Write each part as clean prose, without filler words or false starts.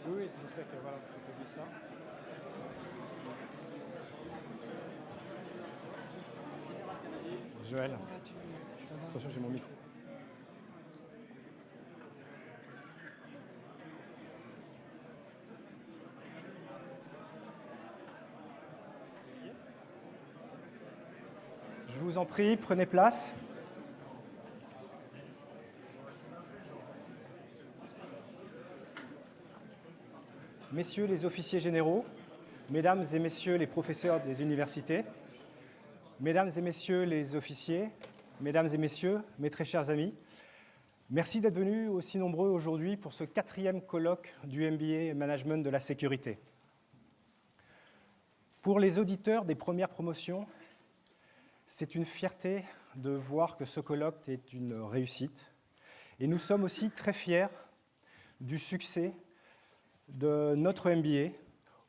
Oui, oui, c'est pour ça que voilà, je dis ça. Joël, Comment vas-tu? Ça va? attention, j'ai mon micro. Je vous en prie, prenez place. Messieurs les officiers généraux, mesdames et messieurs les professeurs des universités, mesdames et messieurs les officiers, mesdames et messieurs, mes très chers amis, merci d'être venus aussi nombreux aujourd'hui pour ce 4e colloque du MBA Management de la sécurité. Pour les auditeurs des premières promotions, c'est une fierté de voir que ce colloque est une réussite. Et nous sommes aussi très fiers du succès de notre MBA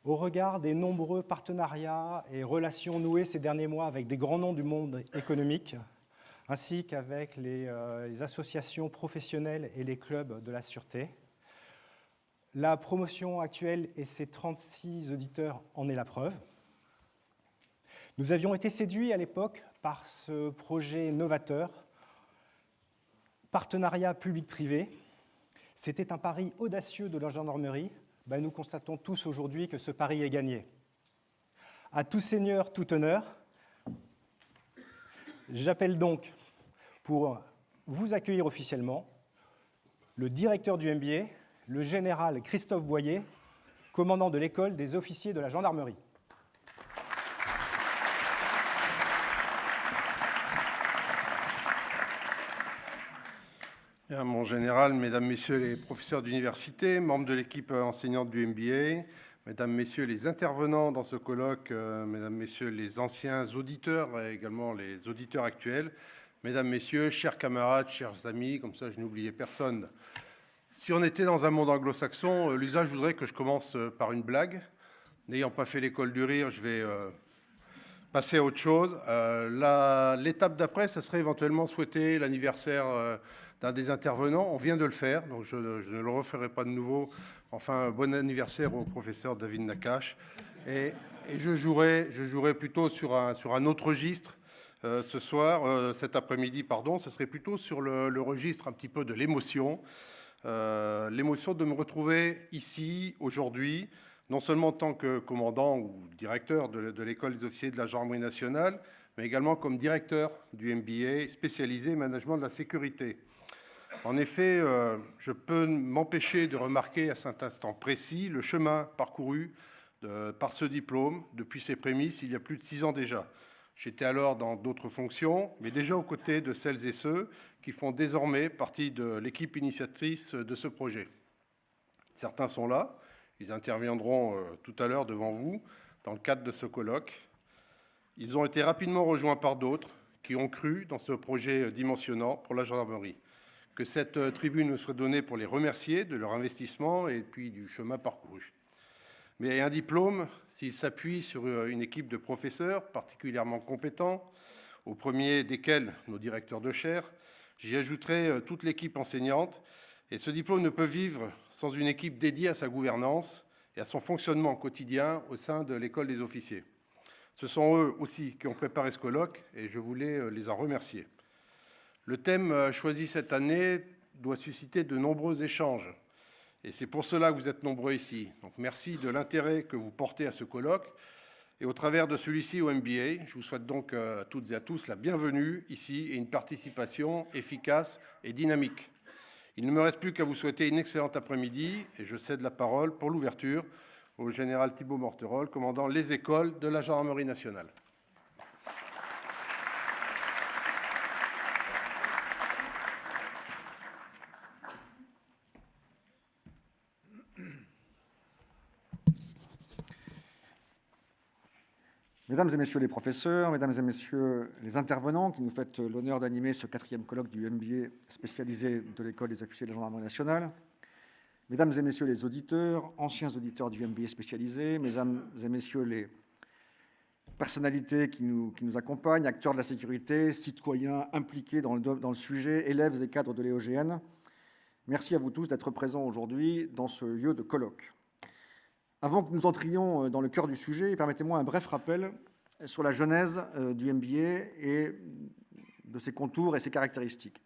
au regard des nombreux partenariats et relations nouées ces derniers mois avec des grands noms du monde économique, ainsi qu'avec les associations professionnelles et les clubs de la sûreté. La promotion actuelle et ses 36 auditeurs en est la preuve. Nous avions été séduits à l'époque par ce projet novateur, partenariat public-privé. C'était un pari audacieux de la gendarmerie. Nous constatons tous aujourd'hui que ce pari est gagné. À tout seigneur, tout honneur, j'appelle donc pour vous accueillir officiellement le directeur du MBA, le général Christophe Boyer, commandant de l'école des officiers de la gendarmerie. Bien, mon général, mesdames, messieurs les professeurs d'université, membres de l'équipe enseignante du MBA, mesdames, messieurs les intervenants dans ce colloque, mesdames, messieurs les anciens auditeurs et également les auditeurs actuels, mesdames, messieurs, chers camarades, chers amis, comme ça je n'oubliais personne. Si on était dans un monde anglo-saxon, l'usage voudrait que je commence par une blague. N'ayant pas fait l'école du rire, je vais passer à autre chose. L'étape d'après, ça serait éventuellement souhaiter l'anniversaire d'un des intervenants. On vient de le faire, donc je ne le referai pas de nouveau. Enfin, bon anniversaire au professeur David Nakache. Et je jouerai plutôt sur un autre registre ce soir, cet après-midi, pardon. Ce serait plutôt sur le registre un petit peu de l'émotion. L'émotion de me retrouver ici, aujourd'hui, non seulement en tant que commandant ou directeur de l'école des officiers de la gendarmerie nationale, mais également comme directeur du MBA spécialisé management de la sécurité. En effet, je peux m'empêcher de remarquer à cet instant précis le chemin parcouru par ce diplôme depuis ses prémices il y a plus de 6 ans déjà. J'étais alors dans d'autres fonctions, mais déjà aux côtés de celles et ceux qui font désormais partie de l'équipe initiatrice de ce projet. Certains sont là, ils interviendront tout à l'heure devant vous dans le cadre de ce colloque. Ils ont été rapidement rejoints par d'autres qui ont cru dans ce projet dimensionnant pour la gendarmerie. Que cette tribune me soit donnée pour les remercier de leur investissement et puis du chemin parcouru. Mais un diplôme, s'il s'appuie sur une équipe de professeurs particulièrement compétents, au premier desquels nos directeurs de chaire, j'y ajouterai toute l'équipe enseignante, et ce diplôme ne peut vivre sans une équipe dédiée à sa gouvernance et à son fonctionnement quotidien au sein de l'école des officiers. Ce sont eux aussi qui ont préparé ce colloque et je voulais les en remercier. Le thème choisi cette année doit susciter de nombreux échanges. Et c'est pour cela que vous êtes nombreux ici. Donc merci de l'intérêt que vous portez à ce colloque. Et au travers de celui-ci au MBA, je vous souhaite donc à toutes et à tous la bienvenue ici et une participation efficace et dynamique. Il ne me reste plus qu'à vous souhaiter une excellente après-midi et je cède la parole pour l'ouverture au général Thibault Morterol, commandant les écoles de la gendarmerie nationale. Mesdames et messieurs les professeurs, mesdames et messieurs les intervenants qui nous faites l'honneur d'animer ce 4e colloque du MBA spécialisé de l'école des officiers de la gendarmerie nationale, mesdames et messieurs les auditeurs, anciens auditeurs du MBA spécialisé, mesdames et messieurs les personnalités qui nous accompagnent, acteurs de la sécurité, citoyens impliqués dans le sujet, élèves et cadres de l'EOGN, merci à vous tous d'être présents aujourd'hui dans ce lieu de colloque. Avant que nous entrions dans le cœur du sujet, permettez-moi un bref rappel sur la genèse du MBA et de ses contours et ses caractéristiques.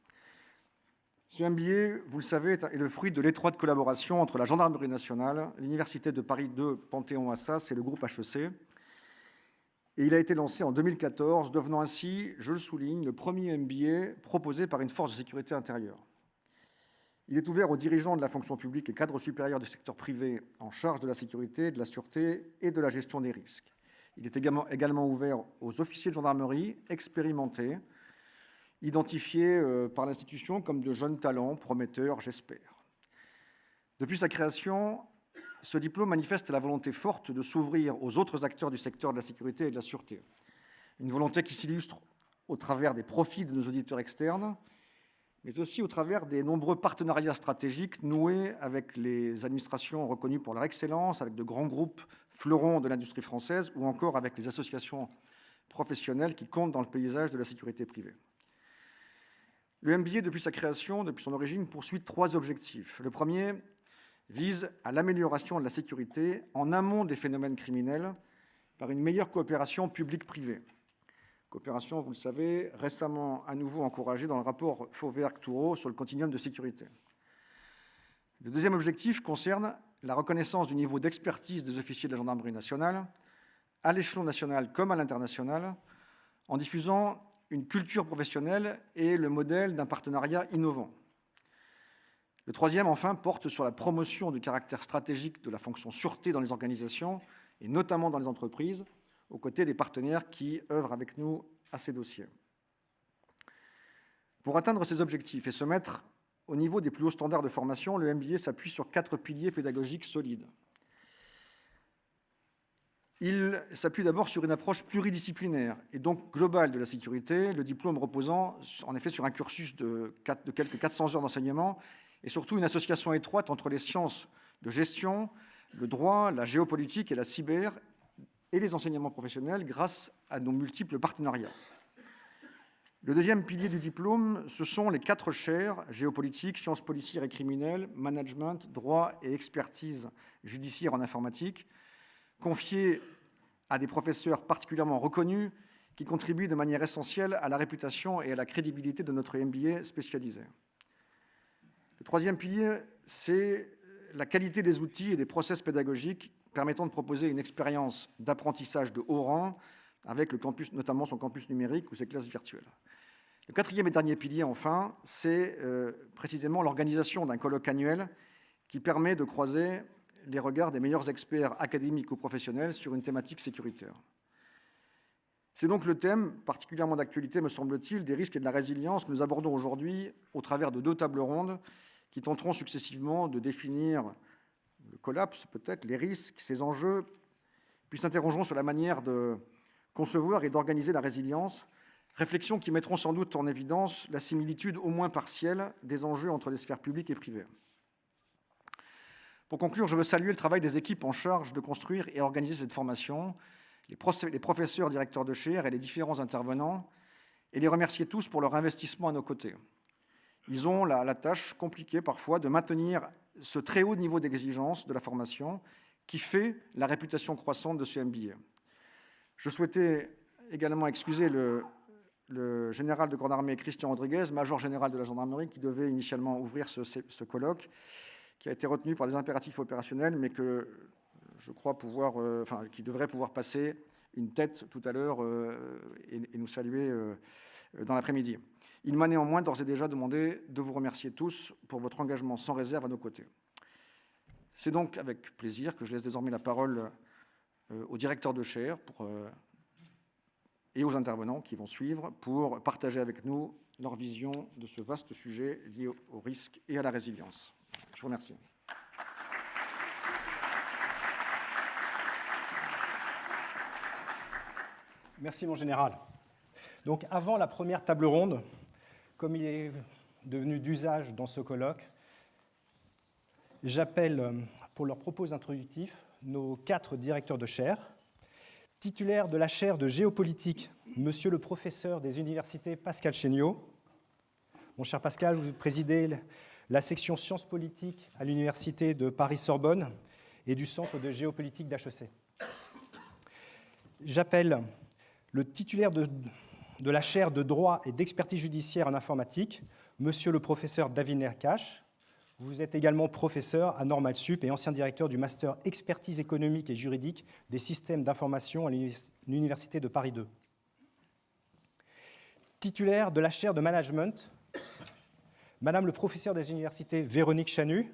Ce MBA, vous le savez, est le fruit de l'étroite collaboration entre la Gendarmerie nationale, l'Université de Paris 2 Panthéon-Assas et le groupe HEC. Et il a été lancé en 2014, devenant ainsi, je le souligne, le premier MBA proposé par une force de sécurité intérieure. Il est ouvert aux dirigeants de la fonction publique et cadres supérieurs du secteur privé en charge de la sécurité, de la sûreté et de la gestion des risques. Il est également ouvert aux officiers de gendarmerie expérimentés, identifiés par l'institution comme de jeunes talents prometteurs, j'espère. Depuis sa création, ce diplôme manifeste la volonté forte de s'ouvrir aux autres acteurs du secteur de la sécurité et de la sûreté. Une volonté qui s'illustre au travers des profils de nos auditeurs externes, mais aussi au travers des nombreux partenariats stratégiques noués avec les administrations reconnues pour leur excellence, avec de grands groupes fleurons de l'industrie française ou encore avec les associations professionnelles qui comptent dans le paysage de la sécurité privée. Le MBA, depuis sa création, depuis son origine, poursuit 3 objectifs. Le premier vise à l'amélioration de la sécurité en amont des phénomènes criminels par une meilleure coopération publique-privée. Coopération, vous le savez, récemment à nouveau encouragée dans le rapport Fauvergue-Toureau sur le continuum de sécurité. Le deuxième objectif concerne la reconnaissance du niveau d'expertise des officiers de la gendarmerie nationale, à l'échelon national comme à l'international, en diffusant une culture professionnelle et le modèle d'un partenariat innovant. Le troisième, enfin, porte sur la promotion du caractère stratégique de la fonction sûreté dans les organisations, et notamment dans les entreprises, aux côtés des partenaires qui œuvrent avec nous à ces dossiers. Pour atteindre ces objectifs et se mettre au niveau des plus hauts standards de formation, le MBA s'appuie sur 4 piliers pédagogiques solides. Il s'appuie d'abord sur une approche pluridisciplinaire et donc globale de la sécurité, le diplôme reposant en effet sur un cursus de quelques 400 heures d'enseignement et surtout une association étroite entre les sciences de gestion, le droit, la géopolitique et la cyber et les enseignements professionnels grâce à nos multiples partenariats. Le deuxième pilier du diplôme, ce sont les 4 chaires, géopolitique, sciences policières et criminelles, management, droit et expertise judiciaire en informatique, confiées à des professeurs particulièrement reconnus qui contribuent de manière essentielle à la réputation et à la crédibilité de notre MBA spécialisé. Le troisième pilier, c'est la qualité des outils et des process pédagogiques permettant de proposer une expérience d'apprentissage de haut rang avec le campus, notamment son campus numérique ou ses classes virtuelles. Le quatrième et dernier pilier, enfin, c'est précisément l'organisation d'un colloque annuel qui permet de croiser les regards des meilleurs experts académiques ou professionnels sur une thématique sécuritaire. C'est donc le thème, particulièrement d'actualité, me semble-t-il, des risques et de la résilience que nous abordons aujourd'hui au travers de 2 tables rondes qui tenteront successivement de définir le collapse, peut-être, les risques, ses enjeux, puis s'interrogeront sur la manière de concevoir et d'organiser la résilience, réflexions qui mettront sans doute en évidence la similitude au moins partielle des enjeux entre les sphères publiques et privées. Pour conclure, je veux saluer le travail des équipes en charge de construire et organiser cette formation, les professeurs, directeurs de chaire et les différents intervenants, et les remercier tous pour leur investissement à nos côtés. Ils ont la tâche compliquée parfois de maintenir ce très haut niveau d'exigence de la formation qui fait la réputation croissante de ce MBA. Je souhaitais également excuser le général de Grande Armée Christian Rodriguez, major général de la gendarmerie, qui devait initialement ouvrir ce colloque, qui a été retenu par des impératifs opérationnels, mais que je crois pouvoir, qui devrait pouvoir passer une tête tout à l'heure et nous saluer dans l'après-midi. Il m'a néanmoins d'ores et déjà demandé de vous remercier tous pour votre engagement sans réserve à nos côtés. C'est donc avec plaisir que je laisse désormais la parole au directeur de chaire et aux intervenants qui vont suivre pour partager avec nous leur vision de ce vaste sujet lié au risque et à la résilience. Je vous remercie. Merci, mon général. Donc, avant la première table ronde, comme il est devenu d'usage dans ce colloque, j'appelle pour leur propos introductifs nos 4 directeurs de chaire. Titulaire de la chaire de géopolitique, monsieur le professeur des universités Pascal Chéniaud. Mon cher Pascal, vous présidez la section sciences politiques à l'université de Paris-Sorbonne et du Centre de géopolitique d'HEC. J'appelle le titulaire de la chaire de droit et d'expertise judiciaire en informatique, monsieur le professeur David Nerkash. Vous êtes également professeur à Normal Sup et ancien directeur du master expertise économique et juridique des systèmes d'information à l'Université de Paris II. Titulaire de la chaire de management, madame le professeur des universités Véronique Chanu.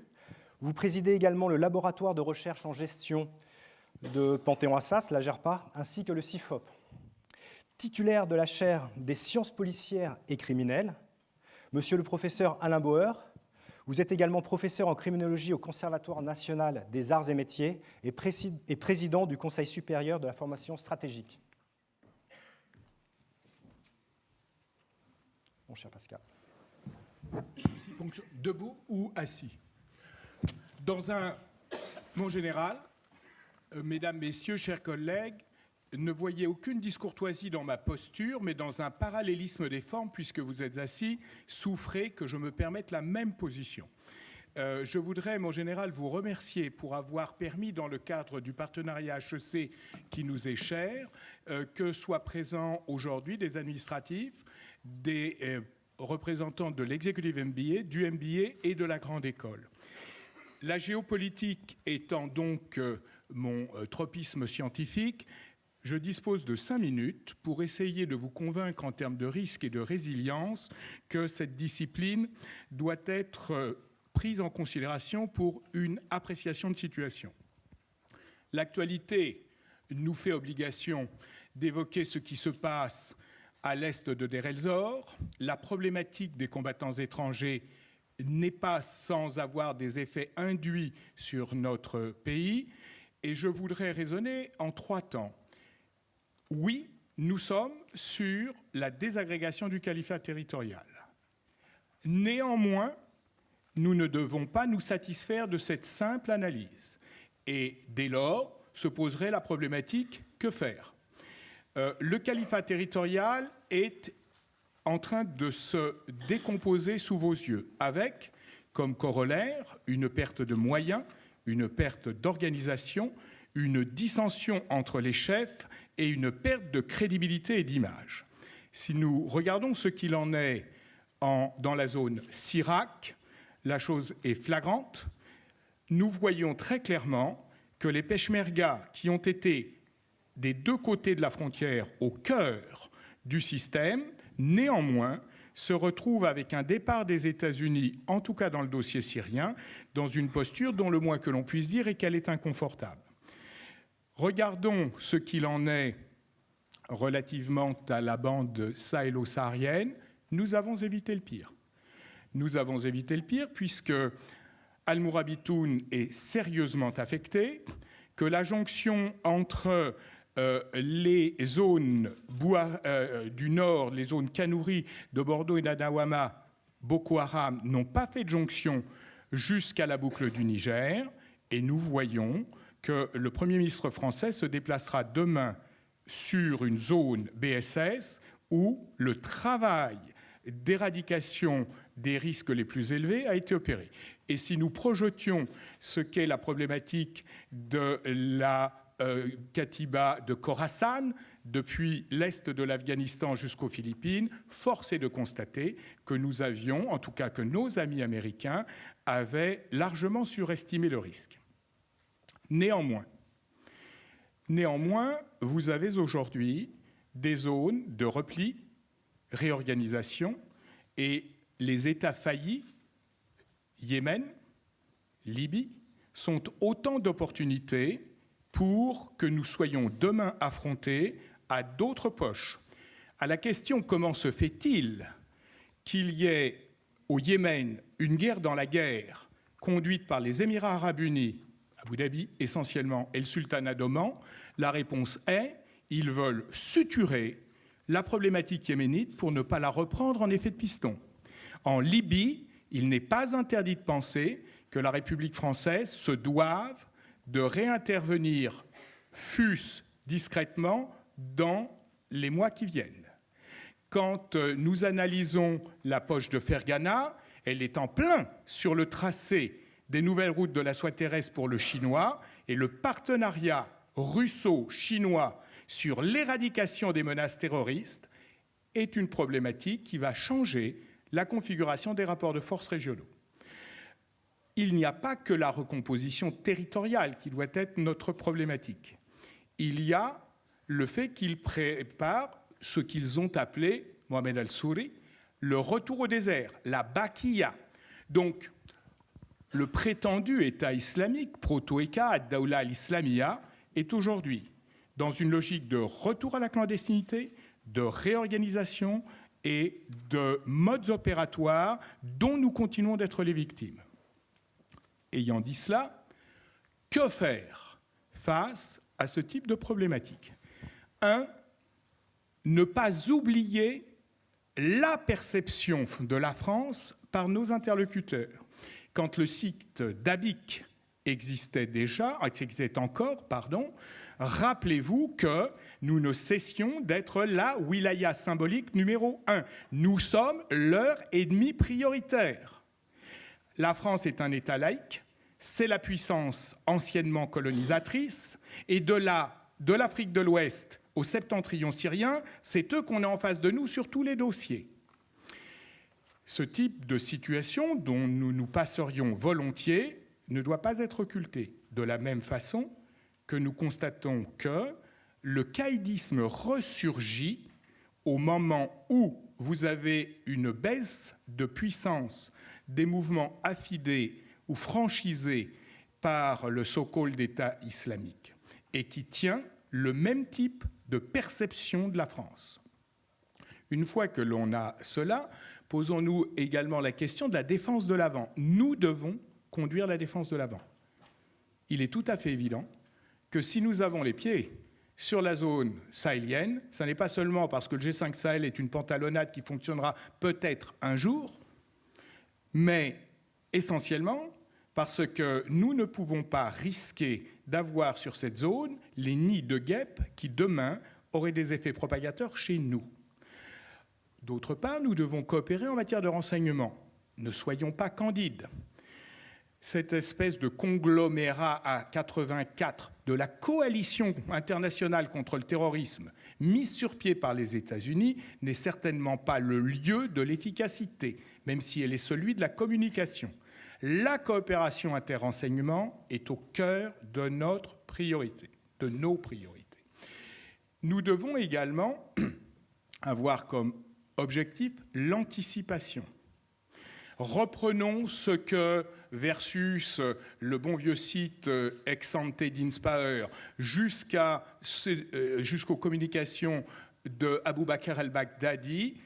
Vous présidez également le laboratoire de recherche en gestion de Panthéon-Assas, la GERPA, ainsi que le CIFOP. Titulaire de la chaire des sciences policières et criminelles, monsieur le professeur Alain Bauer. Vous êtes également professeur en criminologie au Conservatoire national des arts et métiers et président du Conseil supérieur de la formation stratégique. Mon cher Pascal. Debout ou assis. Dans un mot général, mesdames, messieurs, chers collègues, ne voyez aucune discourtoisie dans ma posture, mais dans un parallélisme des formes, puisque vous êtes assis, souffrez que je me permette la même position. Je voudrais, mon général, vous remercier pour avoir permis, dans le cadre du partenariat HEC qui nous est cher, que soient présents aujourd'hui des administratifs, des représentants de l'executive MBA, du MBA et de la grande école. La géopolitique étant donc mon tropisme scientifique, je dispose de 5 minutes pour essayer de vous convaincre en termes de risque et de résilience que cette discipline doit être prise en considération pour une appréciation de situation. L'actualité nous fait obligation d'évoquer ce qui se passe à l'est de Deir el-Zor. La problématique des combattants étrangers n'est pas sans avoir des effets induits sur notre pays. Et je voudrais raisonner en 3 temps. Oui, nous sommes sur la désagrégation du califat territorial. Néanmoins, nous ne devons pas nous satisfaire de cette simple analyse. Et dès lors, se poserait la problématique, que faire ? Le califat territorial est en train de se décomposer sous vos yeux, avec, comme corollaire, une perte de moyens, une perte d'organisation, une dissension entre les chefs et une perte de crédibilité et d'image. Si nous regardons ce qu'il en est dans la zone Sirac, la chose est flagrante. Nous voyons très clairement que les Peshmerga, qui ont été des 2 côtés de la frontière au cœur du système, néanmoins, se retrouvent avec un départ des États-Unis, en tout cas dans le dossier syrien, dans une posture dont le moins que l'on puisse dire est qu'elle est inconfortable. Regardons ce qu'il en est relativement à la bande sahélo-saharienne. Nous avons évité le pire. Nous avons évité le pire puisque Al-Mourabitoun est sérieusement affecté, que la jonction entre les zones du nord, les zones Kanouri de Bordeaux et d'Adawama, Boko Haram, n'ont pas fait de jonction jusqu'à la boucle du Niger. Et nous voyons que le Premier ministre français se déplacera demain sur une zone BSS où le travail d'éradication des risques les plus élevés a été opéré. Et si nous projetions ce qu'est la problématique de la Katiba de Khorasan, depuis l'est de l'Afghanistan jusqu'aux Philippines, force est de constater que nous avions, en tout cas que nos amis américains, avaient largement surestimé le risque. Néanmoins, vous avez aujourd'hui des zones de repli, réorganisation, et les États faillis, Yémen, Libye, sont autant d'opportunités pour que nous soyons demain affrontés à d'autres poches. À la question « Comment se fait-il qu'il y ait au Yémen une guerre dans la guerre conduite par les Émirats arabes unis, Abu Dhabi essentiellement, et le sultanat d'Oman ?» La réponse est « Ils veulent suturer la problématique yéménite pour ne pas la reprendre en effet de piston. » En Libye, il n'est pas interdit de penser que la République française se doive de réintervenir, fût-ce discrètement, dans les mois qui viennent. Quand nous analysons la poche de Ferghana, elle est en plein sur le tracé des nouvelles routes de la soie terrestre pour le chinois, et le partenariat russo-chinois sur l'éradication des menaces terroristes est une problématique qui va changer la configuration des rapports de force régionaux. Il n'y a pas que la recomposition territoriale qui doit être notre problématique. Il y a le fait qu'ils préparent ce qu'ils ont appelé, Mohamed al-Souri, le retour au désert, la Baqiya. Donc, le prétendu État islamique, proto-Eka, ad-Dawla al-Islamiyya, est aujourd'hui dans une logique de retour à la clandestinité, de réorganisation et de modes opératoires dont nous continuons d'être les victimes. Ayant dit cela, que faire face à ce type de problématique? 1. Ne pas oublier la perception de la France par nos interlocuteurs. Quand le site d'Abik existait encore, rappelez-vous que nous ne cessions d'être la wilaya symbolique numéro 1. Nous sommes leur ennemi prioritaire. La France est un État laïque, c'est la puissance anciennement colonisatrice, et de l'Afrique de l'Ouest au septentrion syrien, c'est eux qu'on a en face de nous sur tous les dossiers. Ce type de situation dont nous nous passerions volontiers ne doit pas être occulté, de la même façon que nous constatons que le caïdisme ressurgit au moment où vous avez une baisse de puissance des mouvements affidés ou franchisés par le so-called État islamique et qui tient le même type de perception de la France. Une fois que l'on a cela, posons-nous également la question de la défense de l'avant. Nous devons conduire la défense de l'avant. Il est tout à fait évident que si nous avons les pieds sur la zone sahélienne, ce n'est pas seulement parce que le G5 Sahel est une pantalonnade qui fonctionnera peut-être un jour, mais essentiellement parce que nous ne pouvons pas risquer d'avoir sur cette zone les nids de guêpes qui, demain, auraient des effets propagateurs chez nous. D'autre part, nous devons coopérer en matière de renseignement. Ne soyons pas candides. Cette espèce de conglomérat à 84 de la coalition internationale contre le terrorisme mise sur pied par les États-Unis n'est certainement pas le lieu de l'efficacité, même si elle est celui de la communication. La coopération interrenseignement est au cœur de notre priorité, de nos priorités. Nous devons également avoir comme objectif l'anticipation. Reprenons ce que, versus le bon vieux site ex-ante d'Inspire, jusqu'aux communications de Abou Bakr al-Baghdadi,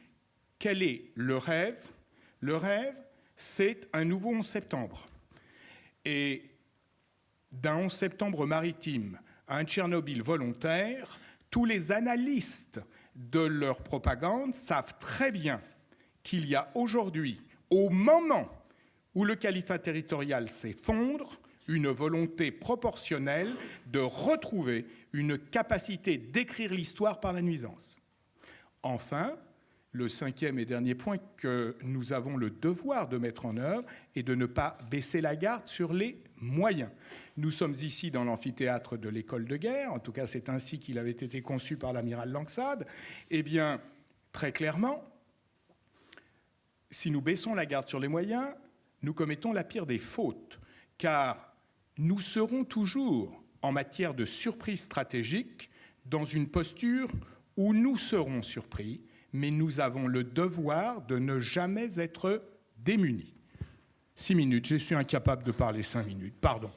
quel est le rêve? Le rêve, c'est un nouveau 11 septembre. Et d'un 11 septembre maritime à un Tchernobyl volontaire, tous les analystes de leur propagande savent très bien qu'il y a aujourd'hui, au moment où le califat territorial s'effondre, une volonté proportionnelle de retrouver une capacité d'écrire l'histoire par la nuisance. Enfin, le cinquième et dernier point que nous avons le devoir de mettre en œuvre est de ne pas baisser la garde sur les moyens. Nous sommes ici dans l'amphithéâtre de l'école de guerre, en tout cas c'est ainsi qu'il avait été conçu par l'amiral Langsade. Eh bien, très clairement, si nous baissons la garde sur les moyens, nous commettons la pire des fautes, car nous serons toujours, en matière de surprise stratégique, dans une posture où nous serons surpris, mais nous avons le devoir de ne jamais être démunis. 6 minutes, je suis incapable de parler 5 minutes, pardon.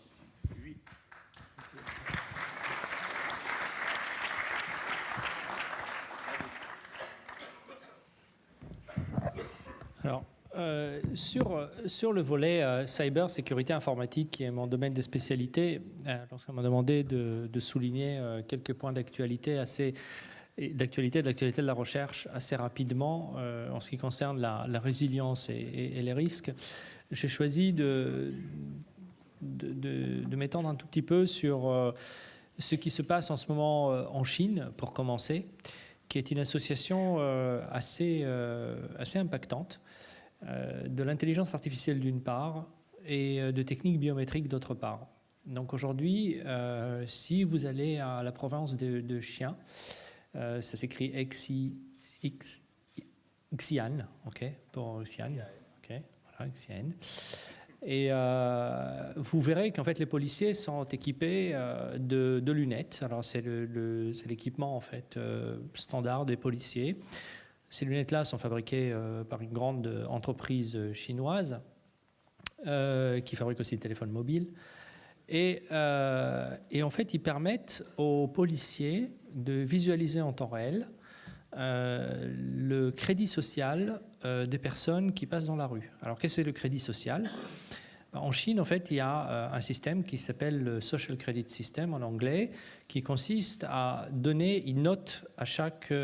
Alors, sur le volet cyber, sécurité informatique, qui est mon domaine de spécialité, lorsqu'on m'a demandé de souligner quelques points d'actualité de la recherche assez rapidement en ce qui concerne la résilience et les risques, j'ai choisi de m'étendre un tout petit peu sur ce qui se passe en ce moment en Chine, pour commencer, qui est une association assez impactante de l'intelligence artificielle d'une part et de techniques biométriques d'autre part. Donc aujourd'hui, si vous allez à la province de Xi'an, ça s'écrit Xi'an, ok, pour Xi'an, ok, voilà, Xi'an. Et vous verrez qu'en fait les policiers sont équipés de lunettes. Alors c'est l'équipement en fait standard des policiers. Ces lunettes-là sont fabriquées par une grande entreprise chinoise qui fabrique aussi des téléphones mobiles. Et en fait, ils permettent aux policiers de visualiser en temps réel le crédit social des personnes qui passent dans la rue. Alors, qu'est-ce que c'est le crédit social ? En Chine, en fait, il y a un système qui s'appelle le Social Credit System en anglais, qui consiste à donner une note à chaque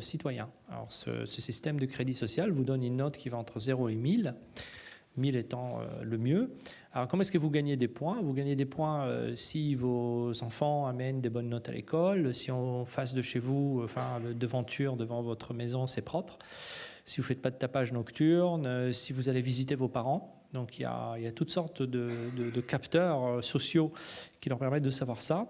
citoyen. Alors, ce système de crédit social vous donne une note qui va entre 0 et 1000, 1000 étant le mieux. Alors, comment est-ce que vous gagnez des points ? Vous gagnez des points si vos enfants amènent des bonnes notes à l'école, si en face de chez vous, enfin, de devanture devant votre maison, c'est propre, si vous ne faites pas de tapage nocturne, si vous allez visiter vos parents. Donc il y a toutes sortes de capteurs sociaux qui leur permettent de savoir ça,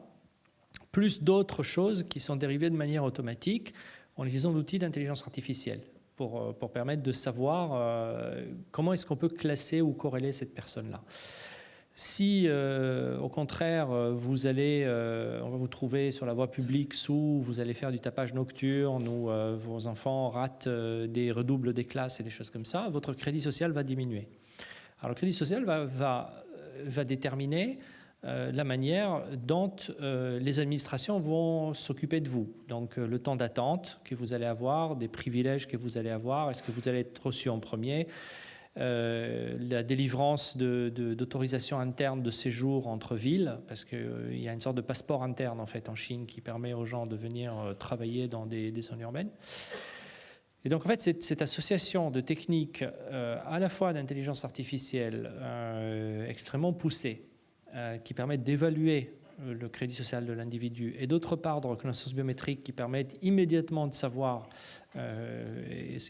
plus d'autres choses qui sont dérivées de manière automatique en utilisant l'outil d'intelligence artificielle pour permettre de savoir comment est-ce qu'on peut classer ou corréler cette personne-là. Si, au contraire, vous allez, on va vous trouver sur la voie publique sous, vous allez faire du tapage nocturne ou vos enfants ratent des redoubles des classes et des choses comme ça, votre crédit social va diminuer. Alors, le crédit social va déterminer la manière dont les administrations vont s'occuper de vous. Donc, le temps d'attente que vous allez avoir, des privilèges que vous allez avoir, est-ce que vous allez être reçu en premier, la délivrance d'autorisation interne de séjour entre villes, parce qu'il y a une sorte de passeport interne en fait en Chine qui permet aux gens de venir travailler dans des zones urbaines. Et donc en fait cette association de techniques à la fois d'intelligence artificielle extrêmement poussée qui permettent d'évaluer le crédit social de l'individu et d'autre part de reconnaissance biométrique qui permettent immédiatement de savoir quelle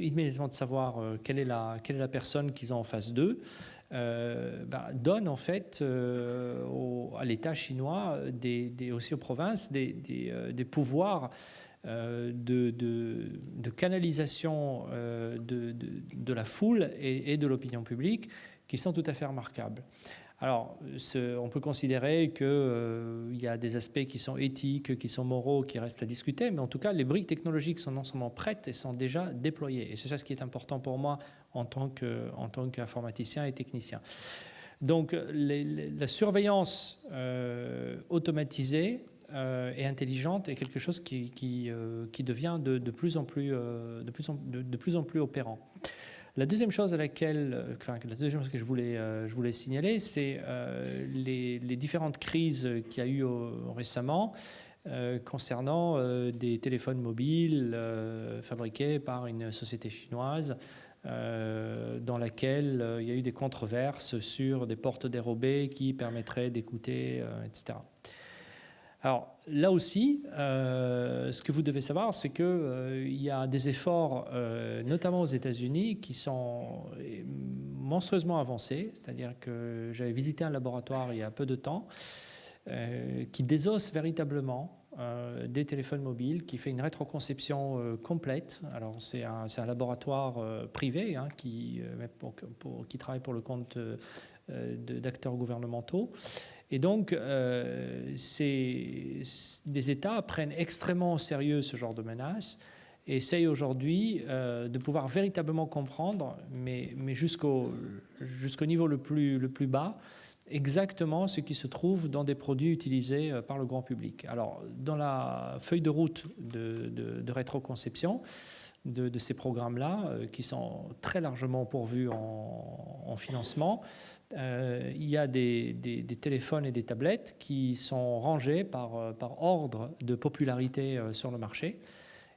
est la personne qu'ils ont en face d'eux, donne en fait à l'État chinois, aussi aux provinces, des pouvoirs de canalisation de la foule et de l'opinion publique qui sont tout à fait remarquables. Alors, on peut considérer qu'il y a des aspects qui sont éthiques, qui sont moraux, qui restent à discuter, mais en tout cas, les briques technologiques sont non seulement prêtes et sont déjà déployées. Et c'est ça ce qui est important pour moi en tant qu'informaticien et technicien. Donc, la surveillance automatisée et intelligente est quelque chose qui devient de plus en plus opérant. La deuxième chose que je voulais signaler, c'est les différentes crises qu'il y a eu récemment concernant des téléphones mobiles fabriqués par une société chinoise dans laquelle il y a eu des controverses sur des portes dérobées qui permettraient d'écouter, etc. Alors là aussi, ce que vous devez savoir, c'est qu'il y a des efforts, notamment aux États-Unis, qui sont monstrueusement avancés. C'est-à-dire que j'avais visité un laboratoire il y a peu de temps qui désosse véritablement des téléphones mobiles, qui fait une rétroconception complète. Alors c'est un laboratoire privé qui travaille pour le compte d'acteurs gouvernementaux. Et donc, des États prennent extrêmement au sérieux ce genre de menaces et essayent aujourd'hui de pouvoir véritablement comprendre, mais jusqu'au niveau le plus bas, exactement ce qui se trouve dans des produits utilisés par le grand public. Alors, dans la feuille de route de rétroconception de ces programmes-là, qui sont très largement pourvus en financement, il y a des téléphones et des tablettes qui sont rangés par ordre de popularité sur le marché.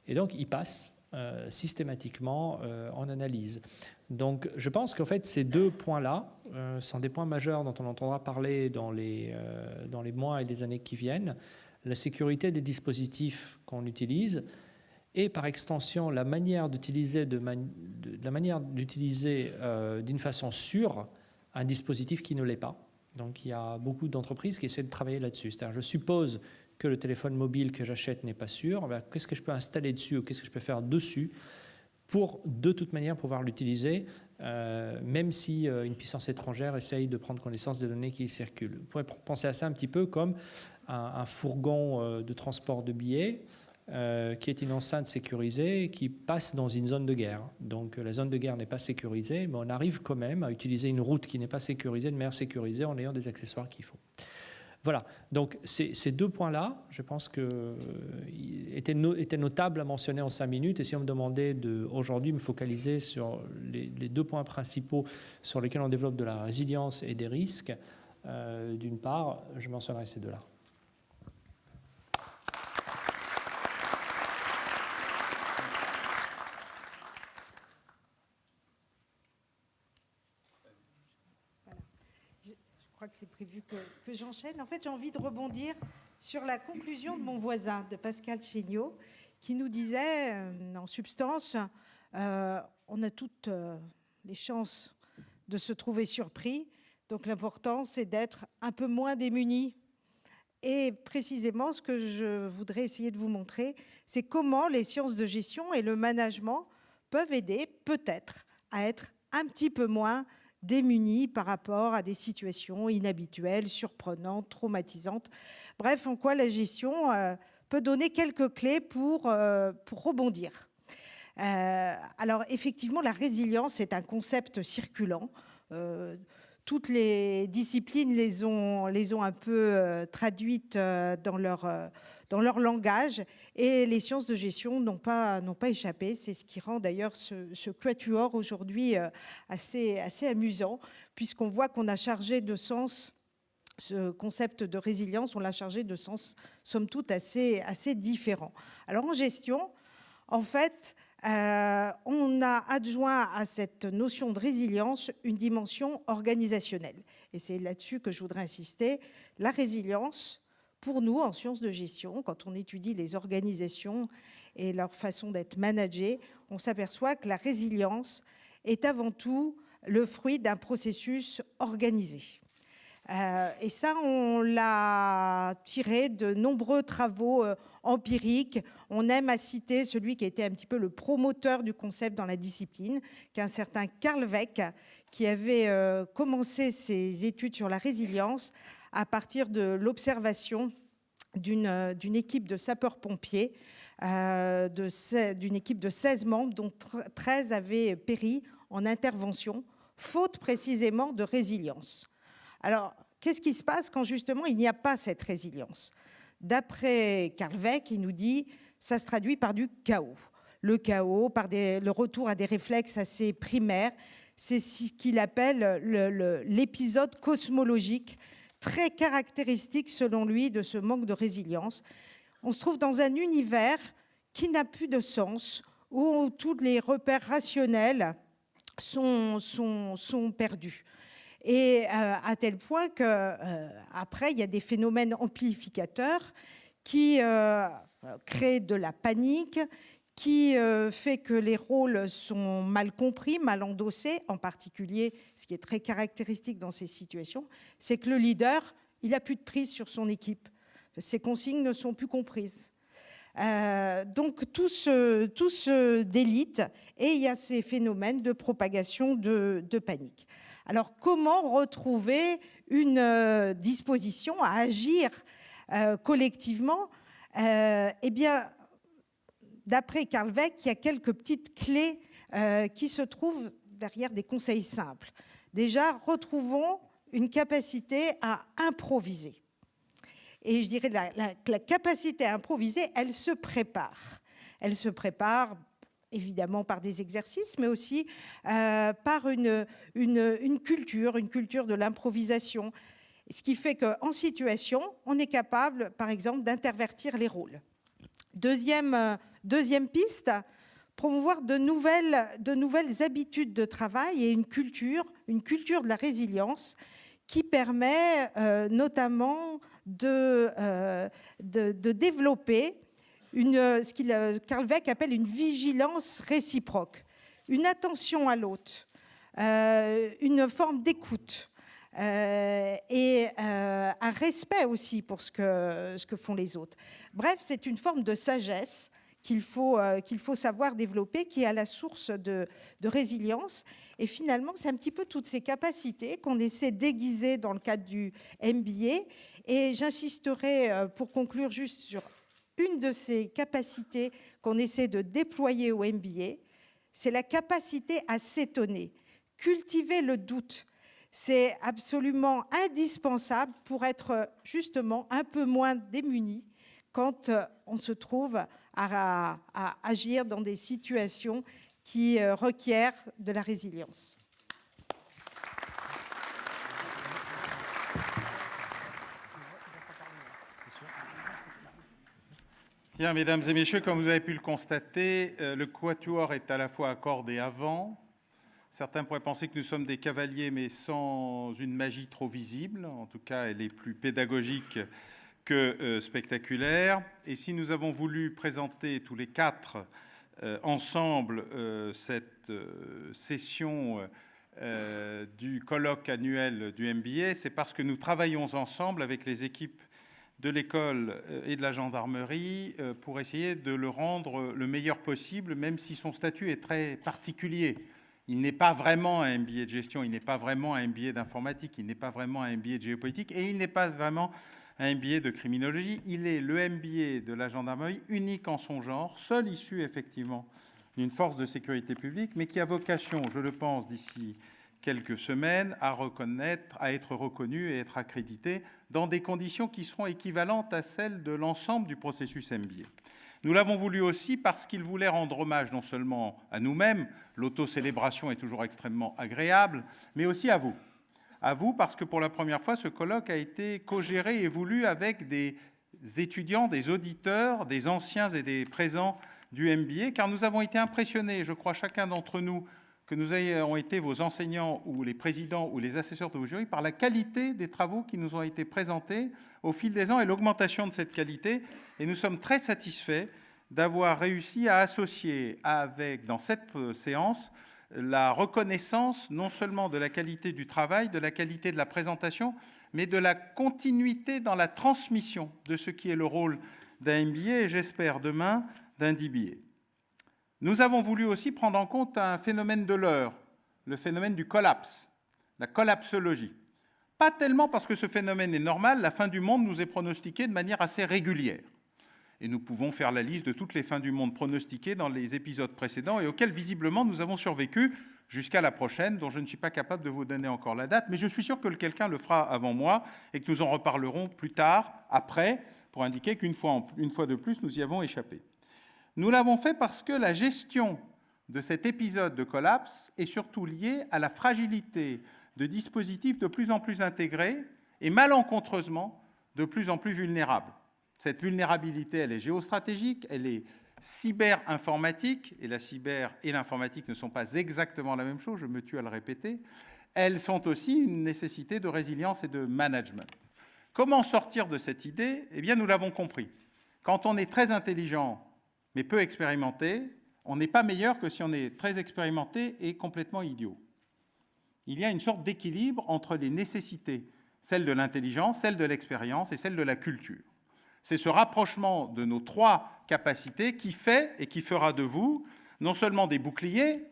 Et donc, ils passent systématiquement en analyse. Donc, je pense qu'en fait, ces deux points-là sont des points majeurs dont on entendra parler dans les mois et les années qui viennent. La sécurité des dispositifs qu'on utilise et, par extension, la manière d'utiliser d'une façon sûre un dispositif qui ne l'est pas. Donc il y a beaucoup d'entreprises qui essaient de travailler là-dessus. C'est-à-dire, je suppose que le téléphone mobile que j'achète n'est pas sûr. Qu'est-ce que je peux installer dessus ou qu'est-ce que je peux faire dessus pour, de toute manière, pouvoir l'utiliser, même si une puissance étrangère essaye de prendre connaissance des données qui circulent. Vous pourrez penser à ça un petit peu comme un fourgon de transport de billets qui est une enceinte sécurisée qui passe dans une zone de guerre. Donc la zone de guerre n'est pas sécurisée, mais on arrive quand même à utiliser une route qui n'est pas sécurisée de manière sécurisée en ayant des accessoires qu'il faut. Voilà, donc ces deux points-là, je pense étaient notables à mentionner en 5 minutes. Et si on me demandait aujourd'hui me focaliser sur les 2 points principaux sur lesquels on développe de la résilience et des risques, d'une part, je mentionnerai ces deux-là. Je crois que c'est prévu que j'enchaîne. En fait, j'ai envie de rebondir sur la conclusion de mon voisin, de Pascal Chéniaud, qui nous disait, en substance, on a toutes les chances de se trouver surpris, donc l'important, c'est d'être un peu moins démunis. Et précisément, ce que je voudrais essayer de vous montrer, c'est comment les sciences de gestion et le management peuvent aider, peut-être, à être un petit peu moins démunis par rapport à des situations inhabituelles, surprenantes, traumatisantes. Bref, en quoi la gestion peut donner quelques clés pour rebondir. Alors, effectivement, la résilience est un concept circulant. Toutes les disciplines les ont un peu traduites dans leur langage, et les sciences de gestion n'ont pas échappé. C'est ce qui rend d'ailleurs ce quatuor aujourd'hui assez amusant, puisqu'on voit qu'on a chargé de sens ce concept de résilience, on l'a chargé de sens, somme toute, assez différents. Alors en gestion, en fait, on a adjoint à cette notion de résilience une dimension organisationnelle. Et c'est là-dessus que je voudrais insister. La résilience, pour nous, en sciences de gestion, quand on étudie les organisations et leur façon d'être managées, on s'aperçoit que la résilience est avant tout le fruit d'un processus organisé. Et ça, on l'a tiré de nombreux travaux empiriques. On aime à citer celui qui était un petit peu le promoteur du concept dans la discipline, qui est un certain Carl Weick, qui avait commencé ses études sur la résilience à partir de l'observation d'une équipe de sapeurs-pompiers, d'une équipe de 16 membres, dont 13 avaient péri en intervention, faute précisément de résilience. Alors, qu'est-ce qui se passe quand justement il n'y a pas cette résilience? D'après Carl Weick, il nous dit ça se traduit par du chaos. Le chaos, par le retour à des réflexes assez primaires, c'est ce qu'il appelle l'épisode cosmologique, très caractéristique selon lui de ce manque de résilience. On se trouve dans un univers qui n'a plus de sens, où tous les repères rationnels sont perdus. Et à tel point qu'après, il y a des phénomènes amplificateurs qui créent de la panique, qui fait que les rôles sont mal compris, mal endossés. En particulier, ce qui est très caractéristique dans ces situations, c'est que le leader, il n'a plus de prise sur son équipe. Ses consignes ne sont plus comprises. Donc tout se délite, et il y a ces phénomènes de propagation de panique. Alors, comment retrouver une disposition à agir collectivement? Eh bien, d'après Carl Weick, il y a quelques petites clés qui se trouvent derrière des conseils simples. Déjà, retrouvons une capacité à improviser. Et je dirais la capacité à improviser, elle se prépare. Elle se prépare évidemment par des exercices, mais aussi par une culture de l'improvisation. Ce qui fait qu'en situation, on est capable, par exemple, d'intervertir les rôles. Deuxième piste, promouvoir de nouvelles habitudes de travail et une culture de la résilience qui permet notamment de développer ce Carl Weick appelle une vigilance réciproque, une attention à l'autre, une forme d'écoute, et un respect aussi pour ce que font les autres. Bref, c'est une forme de sagesse qu'il faut savoir développer, qui est à la source de résilience. Et finalement, c'est un petit peu toutes ces capacités qu'on essaie d'aiguiser dans le cadre du MBA. Et j'insisterai, pour conclure, juste sur une de ces capacités qu'on essaie de déployer au MBA, c'est la capacité à s'étonner, cultiver le doute. C'est absolument indispensable pour être justement un peu moins démuni quand on se trouve à agir dans des situations qui requièrent de la résilience. Bien, mesdames et messieurs, comme vous avez pu le constater, le quatuor est à la fois à cordes et à vent. Certains pourraient penser que nous sommes des cavaliers, mais sans une magie trop visible. En tout cas, elle est plus pédagogique que spectaculaire. Et si nous avons voulu présenter tous les quatre ensemble cette session du colloque annuel du MBA, c'est parce que nous travaillons ensemble avec les équipes de l'école et de la gendarmerie pour essayer de le rendre le meilleur possible, même si son statut est très particulier. Il n'est pas vraiment un MBA de gestion, il n'est pas vraiment un MBA d'informatique, il n'est pas vraiment un MBA de géopolitique et il n'est pas vraiment un MBA de criminologie. Il est le MBA de la gendarmerie, unique en son genre, seul issu effectivement d'une force de sécurité publique, mais qui a vocation, je le pense, d'ici quelques semaines, à être reconnu et être accrédité dans des conditions qui seront équivalentes à celles de l'ensemble du processus MBA. Nous l'avons voulu aussi parce qu'il voulait rendre hommage non seulement à nous-mêmes, l'autocélébration est toujours extrêmement agréable, mais aussi à vous. À vous parce que pour la première fois, ce colloque a été co-géré et voulu avec des étudiants, des auditeurs, des anciens et des présents du MBA, car nous avons été impressionnés, je crois chacun d'entre nous, que nous ayons été vos enseignants ou les présidents ou les assesseurs de vos jurys, par la qualité des travaux qui nous ont été présentés au fil des ans et l'augmentation de cette qualité. Et nous sommes très satisfaits d'avoir réussi à associer dans cette séance la reconnaissance non seulement de la qualité du travail, de la qualité de la présentation, mais de la continuité dans la transmission de ce qui est le rôle d'un MBA et j'espère demain d'un DBA. Nous avons voulu aussi prendre en compte un phénomène de l'heure, le phénomène du collapse, la collapsologie. Pas tellement parce que ce phénomène est normal, la fin du monde nous est pronostiquée de manière assez régulière. Et nous pouvons faire la liste de toutes les fins du monde pronostiquées dans les épisodes précédents et auxquelles visiblement nous avons survécu jusqu'à la prochaine, dont je ne suis pas capable de vous donner encore la date, mais je suis sûr que quelqu'un le fera avant moi et que nous en reparlerons plus tard, après, pour indiquer qu'une fois de plus, nous y avons échappé. Nous l'avons fait parce que la gestion de cet épisode de collapse est surtout liée à la fragilité de dispositifs de plus en plus intégrés et malencontreusement de plus en plus vulnérables. Cette vulnérabilité, elle est géostratégique, elle est cyber-informatique, et la cyber et l'informatique ne sont pas exactement la même chose, je me tue à le répéter. Elles sont aussi une nécessité de résilience et de management. Comment sortir de cette idée ? Eh bien, nous l'avons compris. Quand on est très intelligent, mais peu expérimenté, on n'est pas meilleur que si on est très expérimenté et complètement idiot. Il y a une sorte d'équilibre entre les nécessités, celle de l'intelligence, celle de l'expérience et celle de la culture. C'est ce rapprochement de nos trois capacités qui fait et qui fera de vous non seulement des boucliers,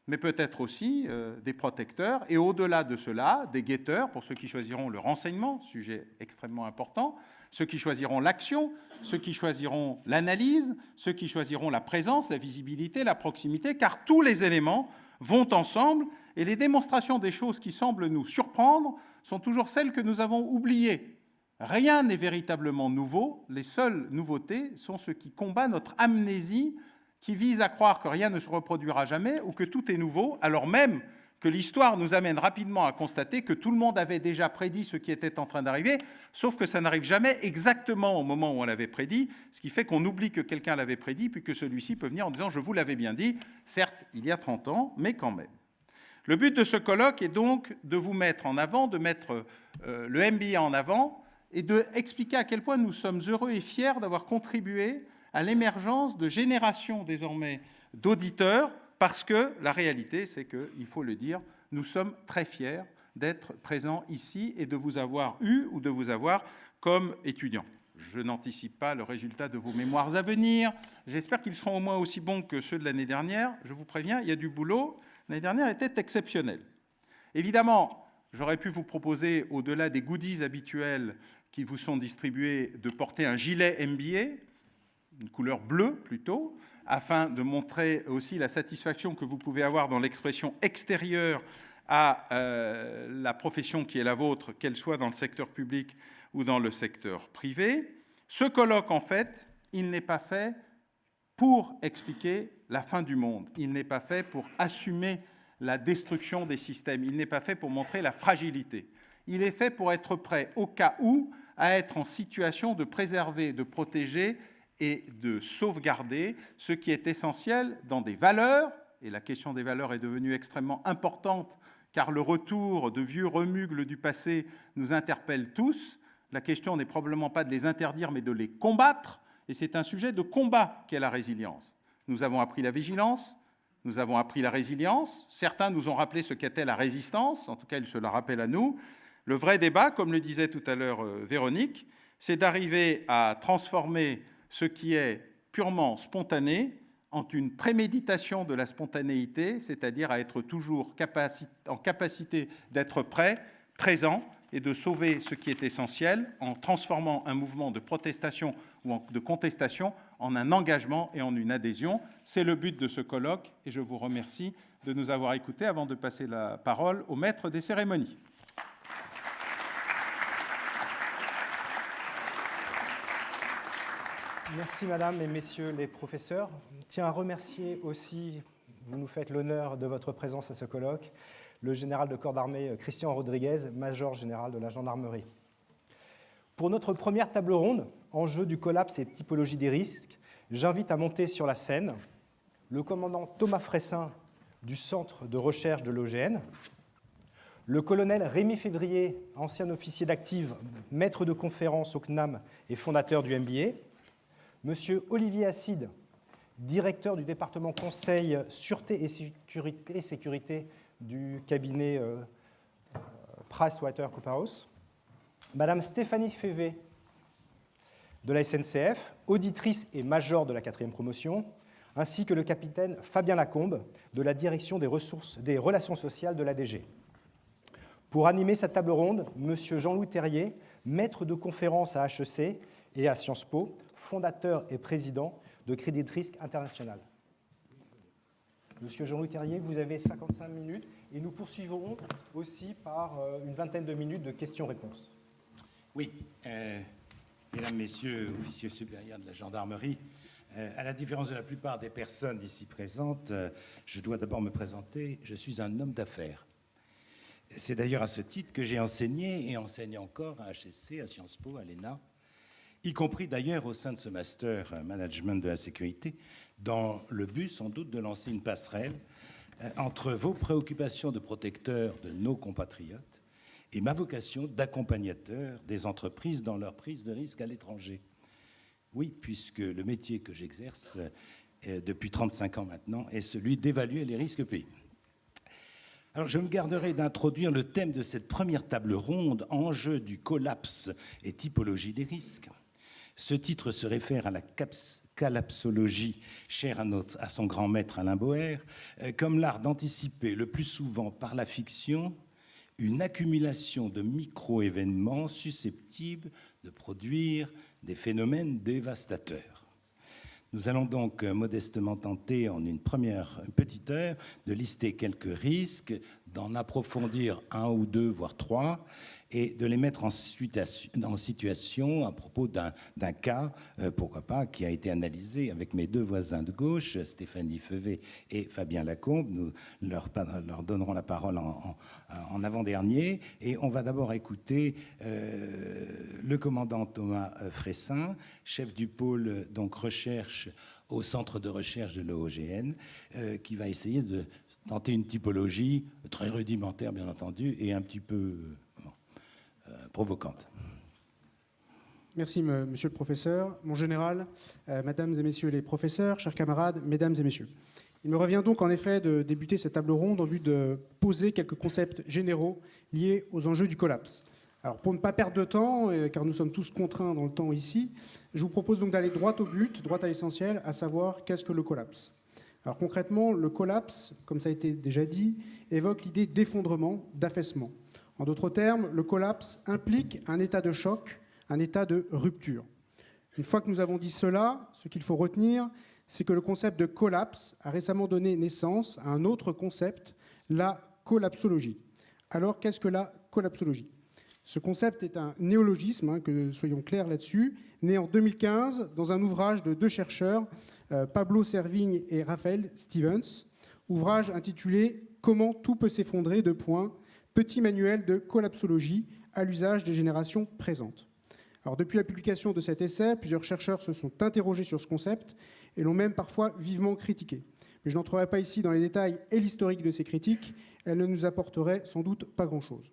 mais peut-être aussi des protecteurs, et au-delà de cela, des guetteurs, pour ceux qui choisiront le renseignement, sujet extrêmement important, ceux qui choisiront l'action, ceux qui choisiront l'analyse, ceux qui choisiront la présence, la visibilité, la proximité, car tous les éléments vont ensemble, et les démonstrations des choses qui semblent nous surprendre sont toujours celles que nous avons oubliées. Rien n'est véritablement nouveau, les seules nouveautés sont ce qui combat notre amnésie, qui vise à croire que rien ne se reproduira jamais ou que tout est nouveau, alors même que l'histoire nous amène rapidement à constater que tout le monde avait déjà prédit ce qui était en train d'arriver, sauf que ça n'arrive jamais exactement au moment où on l'avait prédit, ce qui fait qu'on oublie que quelqu'un l'avait prédit, puis que celui-ci peut venir en disant « je vous l'avais bien dit », certes, il y a 30 ans, mais quand même. Le but de ce colloque est donc de vous mettre en avant, de mettre le MBA en avant et d'expliquer à quel point nous sommes heureux et fiers d'avoir contribué à l'émergence de générations désormais d'auditeurs, parce que la réalité, c'est qu'il faut le dire, nous sommes très fiers d'être présent ici et de vous avoir eu ou de vous avoir comme étudiant. Je n'anticipe pas le résultat de vos mémoires à venir. J'espère qu'ils seront au moins aussi bons que ceux de l'année dernière. Je vous préviens, il y a du boulot. L'année dernière était exceptionnelle. Évidemment, j'aurais pu vous proposer, au-delà des goodies habituels qui vous sont distribués, de porter un gilet MBA, une couleur bleue plutôt, afin de montrer aussi la satisfaction que vous pouvez avoir dans l'expression extérieure à la profession qui est la vôtre, qu'elle soit dans le secteur public ou dans le secteur privé. Ce colloque, en fait, il n'est pas fait pour expliquer la fin du monde. Il n'est pas fait pour assumer la destruction des systèmes. Il n'est pas fait pour montrer la fragilité. Il est fait pour être prêt, au cas où, à être en situation de préserver, de protéger et de sauvegarder ce qui est essentiel dans des valeurs, et la question des valeurs est devenue extrêmement importante, car le retour de vieux remugles du passé nous interpelle tous. La question n'est probablement pas de les interdire, mais de les combattre, et c'est un sujet de combat qu'est la résilience. Nous avons appris la vigilance, nous avons appris la résilience, certains nous ont rappelé ce qu'était la résistance, en tout cas ils se la rappellent à nous. Le vrai débat, comme le disait tout à l'heure Véronique, c'est d'arriver à transformer ce qui est purement spontané en une préméditation de la spontanéité, c'est-à-dire à être toujours en capacité d'être prêt, présent, et de sauver ce qui est essentiel en transformant un mouvement de protestation ou de contestation en un engagement et en une adhésion. C'est le but de ce colloque et je vous remercie de nous avoir écoutés avant de passer la parole au maître des cérémonies. Merci Madame et Messieurs les professeurs. Je tiens à remercier aussi, vous nous faites l'honneur de votre présence à ce colloque, le général de corps d'armée Christian Rodriguez, major général de la gendarmerie. Pour notre première table ronde, enjeu du collapse et typologie des risques, j'invite à monter sur la scène le commandant Thomas Fressin du Centre de recherche de l'OGN, le colonel Rémi Février, ancien officier d'active, maître de conférence au CNAM et fondateur du MBA, monsieur Olivier Asside, directeur du département conseil sûreté et sécurité du cabinet PricewaterhouseCoopers, madame Stéphanie Févé de la SNCF, auditrice et major de la 4e promotion, ainsi que le capitaine Fabien Lacombe de la direction des relations sociales de l'ADG. Pour animer cette table ronde, monsieur Jean-Louis Terrier, maître de conférence à HEC et à Sciences Po, fondateur et président de Crédit Risque International. Monsieur Jean-Louis Terrier, vous avez 55 minutes et nous poursuivrons aussi par une vingtaine de minutes de questions-réponses. Oui, mesdames, messieurs, officiers supérieurs de la gendarmerie, à la différence de la plupart des personnes ici présentes, je dois d'abord me présenter. Je suis un homme d'affaires. C'est d'ailleurs à ce titre que j'ai enseigné et enseigne encore à HEC, à Sciences Po, à l'ENA, y compris d'ailleurs au sein de ce master management de la sécurité, dans le but sans doute de lancer une passerelle entre vos préoccupations de protecteur de nos compatriotes et ma vocation d'accompagnateur des entreprises dans leur prise de risque à l'étranger. Oui, puisque le métier que j'exerce depuis 35 ans maintenant est celui d'évaluer les risques pays. Alors, je me garderai d'introduire le thème de cette première table ronde, enjeu du collapse et typologie des risques. Ce titre se réfère à la collapsologie, chère à son grand maître Alain Boer, comme l'art d'anticiper le plus souvent par la fiction une accumulation de micro-événements susceptibles de produire des phénomènes dévastateurs. Nous allons donc modestement tenter en une petite heure de lister quelques risques, d'en approfondir un ou deux, voire trois, et de les mettre en situation à propos d'un cas, pourquoi pas, qui a été analysé avec mes deux voisins de gauche, Stéphanie Févé et Fabien Lacombe. Nous leur donnerons la parole en avant-dernier. Et on va d'abord écouter le commandant Thomas Fressin, chef du pôle donc recherche au centre de recherche de l'OGN, qui va essayer de tenter une typologie très rudimentaire, bien entendu, et un petit peu provocante. Merci, monsieur le professeur. Mon général, mesdames et messieurs les professeurs, chers camarades, mesdames et messieurs. Il me revient donc en effet de débuter cette table ronde en vue de poser quelques concepts généraux liés aux enjeux du collapse. Alors pour ne pas perdre de temps, car nous sommes tous contraints dans le temps ici, je vous propose donc d'aller droit au but, droit à l'essentiel, à savoir qu'est-ce que le collapse. Alors concrètement, le collapse, comme ça a été déjà dit, évoque l'idée d'effondrement, d'affaissement. En d'autres termes, le collapse implique un état de choc, un état de rupture. Une fois que nous avons dit cela, ce qu'il faut retenir, c'est que le concept de collapse a récemment donné naissance à un autre concept, la collapsologie. Alors, qu'est-ce que la collapsologie ? Ce concept est un néologisme, que soyons clairs là-dessus, né en 2015 dans un ouvrage de deux chercheurs, Pablo Servigne et Raphaël Stevens, ouvrage intitulé « Comment tout peut s'effondrer ? Petit manuel de collapsologie à l'usage des générations présentes ». Alors, depuis la publication de cet essai, plusieurs chercheurs se sont interrogés sur ce concept et l'ont même parfois vivement critiqué. Mais je n'entrerai pas ici dans les détails et l'historique de ces critiques, elles ne nous apporteraient sans doute pas grand-chose.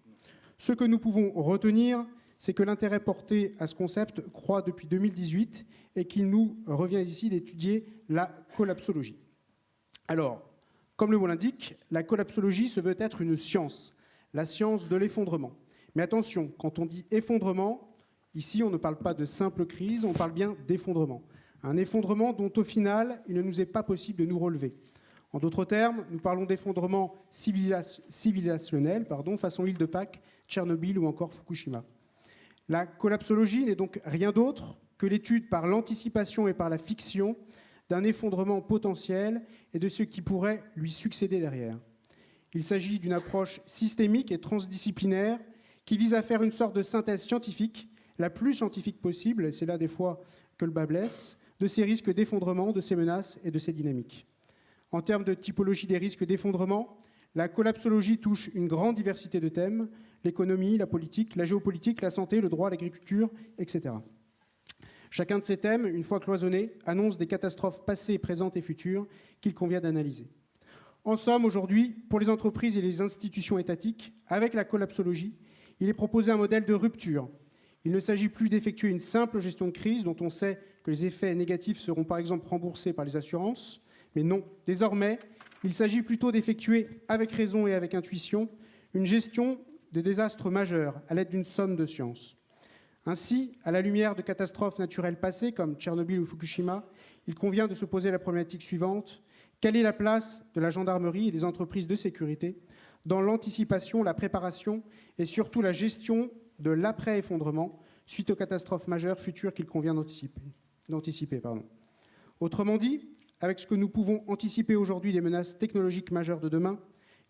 Ce que nous pouvons retenir, c'est que l'intérêt porté à ce concept croît depuis 2018 et qu'il nous revient ici d'étudier la collapsologie. Alors, comme le mot l'indique, la collapsologie se veut être une science, la science de l'effondrement. Mais attention, quand on dit effondrement, ici on ne parle pas de simple crise, on parle bien d'effondrement. Un effondrement dont au final, il ne nous est pas possible de nous relever. En d'autres termes, nous parlons d'effondrement civilisationnel, façon île de Pâques, Tchernobyl ou encore Fukushima. La collapsologie n'est donc rien d'autre que l'étude par l'anticipation et par la fiction d'un effondrement potentiel et de ce qui pourrait lui succéder derrière. Il s'agit d'une approche systémique et transdisciplinaire qui vise à faire une sorte de synthèse scientifique, la plus scientifique possible, et c'est là des fois que le bât blesse, de ces risques d'effondrement, de ces menaces et de ces dynamiques. En termes de typologie des risques d'effondrement, la collapsologie touche une grande diversité de thèmes, l'économie, la politique, la géopolitique, la santé, le droit, l'agriculture, etc. Chacun de ces thèmes, une fois cloisonnés, annonce des catastrophes passées, présentes et futures qu'il convient d'analyser. En somme, aujourd'hui, pour les entreprises et les institutions étatiques, avec la collapsologie, il est proposé un modèle de rupture. Il ne s'agit plus d'effectuer une simple gestion de crise dont on sait que les effets négatifs seront par exemple remboursés par les assurances, mais non, désormais, il s'agit plutôt d'effectuer avec raison et avec intuition une gestion des désastres majeurs à l'aide d'une somme de sciences. Ainsi, à la lumière de catastrophes naturelles passées comme Tchernobyl ou Fukushima, il convient de se poser la problématique suivante. Quelle est la place de la gendarmerie et des entreprises de sécurité dans l'anticipation, la préparation et surtout la gestion de l'après-effondrement suite aux catastrophes majeures futures qu'il convient d'anticiper. Autrement dit, avec ce que nous pouvons anticiper aujourd'hui des menaces technologiques majeures de demain,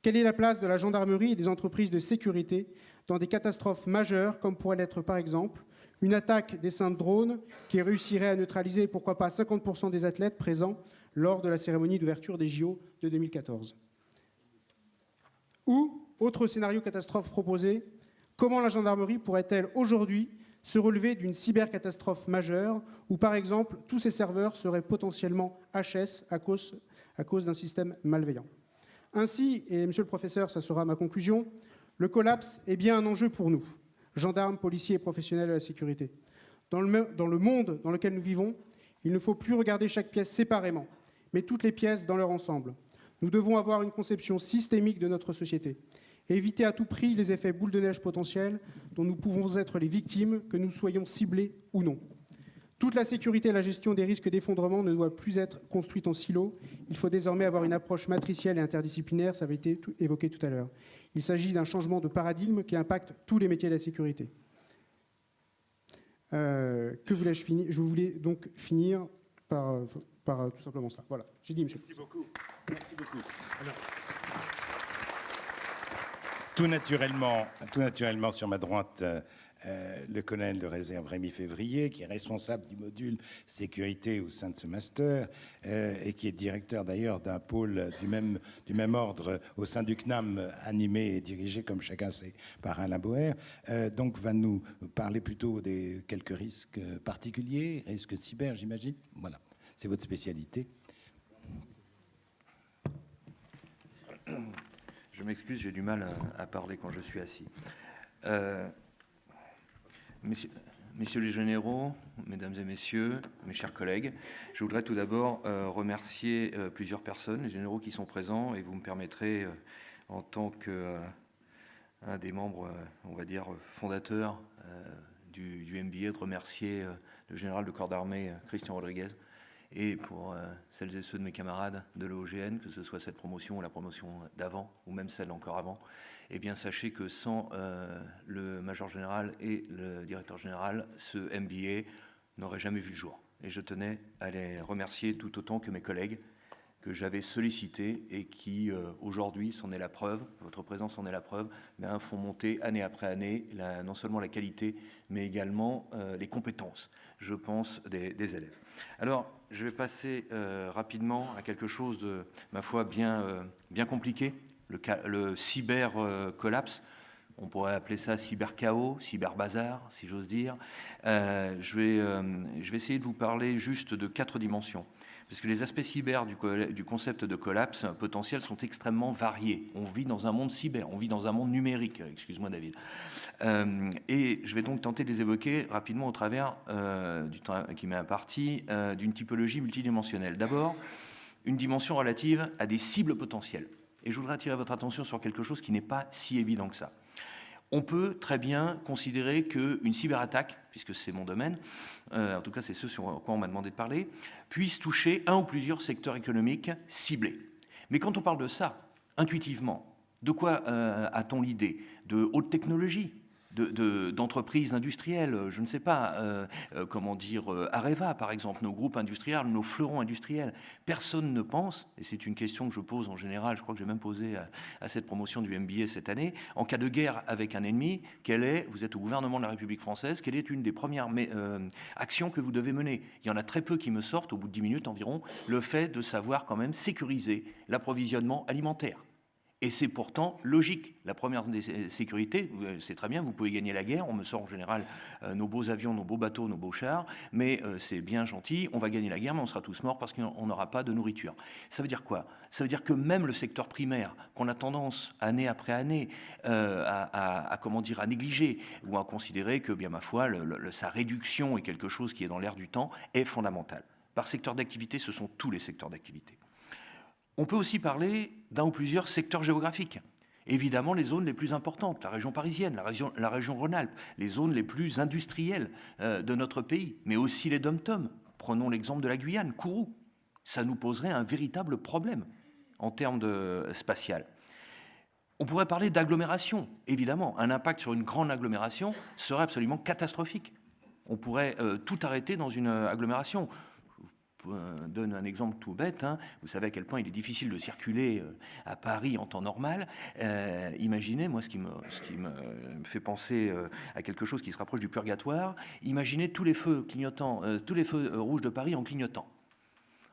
quelle est la place de la gendarmerie et des entreprises de sécurité dans des catastrophes majeures, comme pourrait l'être par exemple une attaque des simples drones qui réussirait à neutraliser, pourquoi pas, 50% des athlètes présents lors de la cérémonie d'ouverture des JO de 2014. Ou, autre scénario catastrophe proposé, comment la gendarmerie pourrait-elle aujourd'hui se relever d'une cybercatastrophe majeure où, par exemple, tous ces serveurs seraient potentiellement HS à cause d'un système malveillant. Ainsi, et monsieur le professeur, ça sera ma conclusion, le collapse est bien un enjeu pour nous, gendarmes, policiers et professionnels de la sécurité. Dans le monde dans lequel nous vivons, il ne faut plus regarder chaque pièce séparément, mais toutes les pièces dans leur ensemble. Nous devons avoir une conception systémique de notre société et éviter à tout prix les effets boule de neige potentiels dont nous pouvons être les victimes, que nous soyons ciblés ou non. Toute la sécurité et la gestion des risques d'effondrement ne doit plus être construite en silo. Il faut désormais avoir une approche matricielle et interdisciplinaire, ça avait été évoqué tout à l'heure. Il s'agit d'un changement de paradigme qui impacte tous les métiers de la sécurité. Que voulais-je finir ? Je voulais donc finir par tout simplement ça. Voilà, j'ai dit, monsieur. Merci beaucoup. Merci beaucoup. Alors, tout naturellement, sur ma droite, le colonel de réserve Rémi Février, qui est responsable du module sécurité au sein de ce master et qui est directeur d'ailleurs d'un pôle du même ordre au sein du CNAM, animé et dirigé, comme chacun sait, par Alain Boer. Donc va nous parler plutôt des quelques risques particuliers, risques cyber, j'imagine. Voilà, c'est votre spécialité. Je m'excuse, j'ai du mal à parler quand je suis assis. Messieurs les généraux, mesdames et messieurs, mes chers collègues, je voudrais tout d'abord remercier plusieurs personnes, les généraux qui sont présents, et vous me permettrez, en tant qu'un des membres, on va dire, fondateurs du MBA, de remercier le général de corps d'armée Christian Rodriguez, et pour celles et ceux de mes camarades de l'EOGN, que ce soit cette promotion ou la promotion d'avant, ou même celle encore avant, eh bien sachez que sans le major général et le directeur général, ce MBA n'aurait jamais vu le jour. Et je tenais à les remercier tout autant que mes collègues que j'avais sollicités et qui, aujourd'hui, c'en est la preuve, votre présence en est la preuve, font monter année après année non seulement la qualité, mais également les compétences, je pense, des élèves. Alors, je vais passer rapidement à quelque chose de, ma foi, bien compliqué, le cyber-collapse. On pourrait appeler ça cyber-chaos, cyber-bazar, si j'ose dire. Je vais essayer de vous parler juste de 4 dimensions. Parce que les aspects cyber du concept de collapse potentiel sont extrêmement variés. On vit dans un monde cyber, on vit dans un monde numérique, excuse-moi David. Et je vais donc tenter de les évoquer rapidement au travers du temps qui m'est imparti, d'une typologie multidimensionnelle. D'abord, une dimension relative à des cibles potentielles. Et je voudrais attirer votre attention sur quelque chose qui n'est pas si évident que ça. On peut très bien considérer qu'une cyberattaque, puisque c'est mon domaine, en tout cas c'est ce sur quoi on m'a demandé de parler, puisse toucher un ou plusieurs secteurs économiques ciblés. Mais quand on parle de ça, intuitivement, de quoi a-t-on l'idée? De haute technologie, d'entreprises industrielles, je ne sais pas, comment dire, Areva par exemple, nos groupes industriels, nos fleurons industriels. Personne ne pense, et c'est une question que je pose en général, je crois que j'ai même posé à cette promotion du MBA cette année, en cas de guerre avec un ennemi, vous êtes au gouvernement de la République française, quelle est une des premières actions que vous devez mener? Il y en a très peu qui me sortent, au bout de 10 minutes environ, le fait de savoir quand même sécuriser l'approvisionnement alimentaire. Et c'est pourtant logique. La première des sécurités, c'est très bien, vous pouvez gagner la guerre, on me sort en général nos beaux avions, nos beaux bateaux, nos beaux chars, mais c'est bien gentil, on va gagner la guerre, mais on sera tous morts parce qu'on n'aura pas de nourriture. Ça veut dire quoi? Ça veut dire que même le secteur primaire, qu'on a tendance, année après année, à négliger, ou à considérer que, bien ma foi, sa réduction est quelque chose qui est dans l'air du temps, est fondamental. Par secteur d'activité, ce sont tous les secteurs d'activité. On peut aussi parler d'un ou plusieurs secteurs géographiques. Évidemment, les zones les plus importantes, la région parisienne, la région Rhône-Alpes, les zones les plus industrielles de notre pays, mais aussi les dom-toms. Prenons l'exemple de la Guyane, Kourou. Ça nous poserait un véritable problème en termes spatial. On pourrait parler d'agglomération. Évidemment, un impact sur une grande agglomération serait absolument catastrophique. On pourrait tout arrêter dans une agglomération. Je donne un exemple tout bête, hein. Vous savez à quel point il est difficile de circuler à Paris en temps normal. Imaginez, moi, ce qui me fait penser à quelque chose qui se rapproche du purgatoire, imaginez tous les feux clignotants, tous les feux rouges de Paris en clignotant.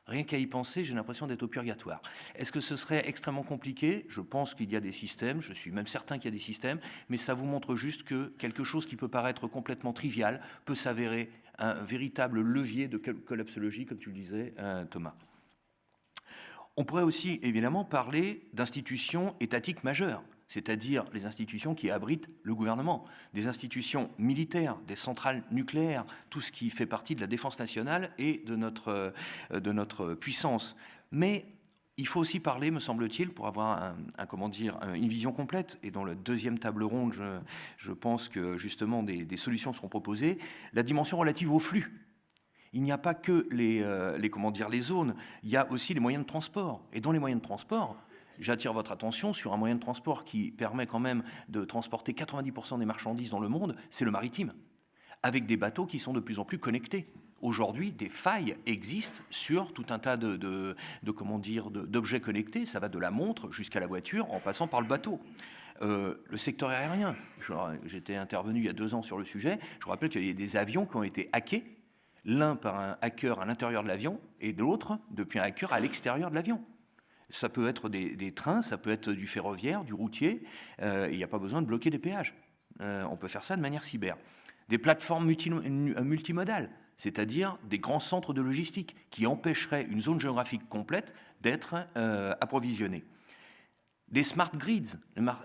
Rien qu'à y penser, j'ai l'impression d'être au purgatoire. Est-ce que ce serait extrêmement compliqué? Je pense qu'il y a des systèmes, je suis même certain qu'il y a des systèmes, mais ça vous montre juste que quelque chose qui peut paraître complètement trivial peut s'avérer un véritable levier de collapsologie, comme tu le disais, Thomas. On pourrait aussi, évidemment, parler d'institutions étatiques majeures, c'est-à-dire les institutions qui abritent le gouvernement, des institutions militaires, des centrales nucléaires, tout ce qui fait partie de la défense nationale et de notre puissance. Mais il faut aussi parler, me semble-t-il, pour avoir une vision complète, et dans le deuxième table ronde, je pense que justement des solutions seront proposées, la dimension relative au flux. Il n'y a pas que les zones, il y a aussi les moyens de transport. Et dans les moyens de transport, j'attire votre attention sur un moyen de transport qui permet quand même de transporter 90% des marchandises dans le monde, c'est le maritime, avec des bateaux qui sont de plus en plus connectés. Aujourd'hui, des failles existent sur tout un tas d'objets connectés. Ça va de la montre jusqu'à la voiture, en passant par le bateau. Le secteur aérien, j'étais intervenu il y a 2 ans sur le sujet. Je vous rappelle qu'il y a des avions qui ont été hackés, l'un par un hacker à l'intérieur de l'avion et l'autre depuis un hacker à l'extérieur de l'avion. Ça peut être des trains, ça peut être du ferroviaire, du routier. Il n'y a pas besoin de bloquer des péages. On peut faire ça de manière cyber. Des plateformes multimodales, c'est-à-dire des grands centres de logistique qui empêcheraient une zone géographique complète d'être approvisionnée. Des smart grids.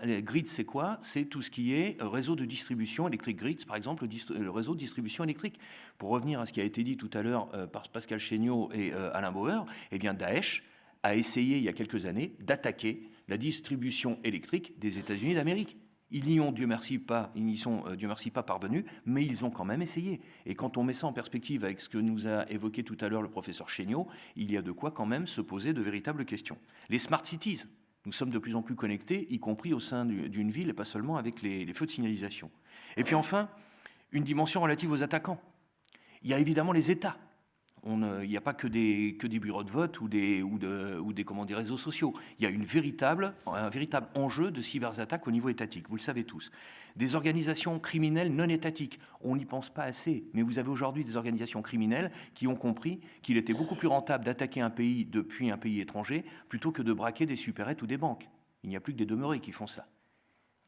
Les grids, c'est quoi? C'est tout ce qui est réseau de distribution électrique. Grids, par exemple, le réseau de distribution électrique. Pour revenir à ce qui a été dit tout à l'heure par Pascal Chéniaud et Alain Bauer, eh bien Daesh a essayé il y a quelques années d'attaquer la distribution électrique des États-Unis d'Amérique. Ils n'y ont, Dieu merci, pas parvenus, mais ils ont quand même essayé. Et quand on met ça en perspective avec ce que nous a évoqué tout à l'heure le professeur Chéniaud, il y a de quoi quand même se poser de véritables questions. Les smart cities. Nous sommes de plus en plus connectés, y compris au sein d'une ville et pas seulement avec les feux de signalisation. Et puis enfin, une dimension relative aux attaquants. Il y a évidemment les États. Il n'y a pas que des bureaux de vote ou des réseaux sociaux. Il y a un véritable enjeu de cyberattaque au niveau étatique, vous le savez tous. Des organisations criminelles non étatiques, on n'y pense pas assez, mais vous avez aujourd'hui des organisations criminelles qui ont compris qu'il était beaucoup plus rentable d'attaquer un pays depuis un pays étranger plutôt que de braquer des supérettes ou des banques. Il n'y a plus que des demeurés qui font ça.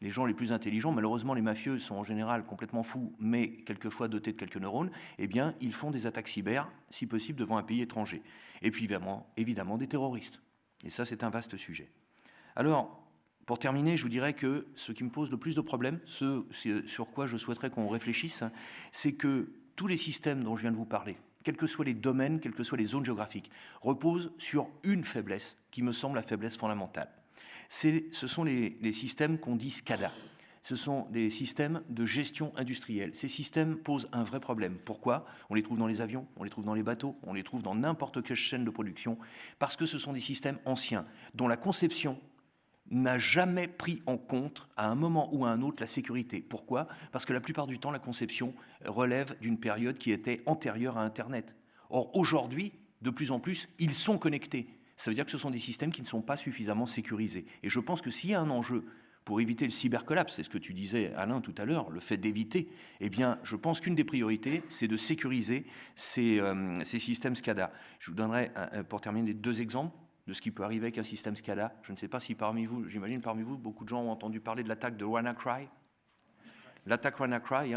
Les gens les plus intelligents, malheureusement les mafieux sont en général complètement fous, mais quelquefois dotés de quelques neurones, eh bien ils font des attaques cyber, si possible, devant un pays étranger. Et puis évidemment des terroristes. Et ça, c'est un vaste sujet. Alors, pour terminer, je vous dirais que ce qui me pose le plus de problèmes, ce sur quoi je souhaiterais qu'on réfléchisse, c'est que tous les systèmes dont je viens de vous parler, quels que soient les domaines, quelles que soient les zones géographiques, reposent sur une faiblesse qui me semble la faiblesse fondamentale. Ce sont les systèmes qu'on dit SCADA. Ce sont des systèmes de gestion industrielle. Ces systèmes posent un vrai problème. Pourquoi? On les trouve dans les avions, on les trouve dans les bateaux, on les trouve dans n'importe quelle chaîne de production, parce que ce sont des systèmes anciens, dont la conception n'a jamais pris en compte, à un moment ou à un autre, la sécurité. Pourquoi? Parce que la plupart du temps, la conception relève d'une période qui était antérieure à Internet. Or, aujourd'hui, de plus en plus, ils sont connectés. Ça veut dire que ce sont des systèmes qui ne sont pas suffisamment sécurisés. Et je pense que s'il y a un enjeu pour éviter le cybercollapse, c'est ce que tu disais, Alain, tout à l'heure, le fait d'éviter, eh bien, je pense qu'une des priorités, c'est de sécuriser ces systèmes SCADA. Je vous donnerai, pour terminer, 2 exemples de ce qui peut arriver avec un système SCADA. Je ne sais pas si parmi vous, j'imagine parmi vous, beaucoup de gens ont entendu parler de l'attaque de WannaCry. L'attaque WannaCry,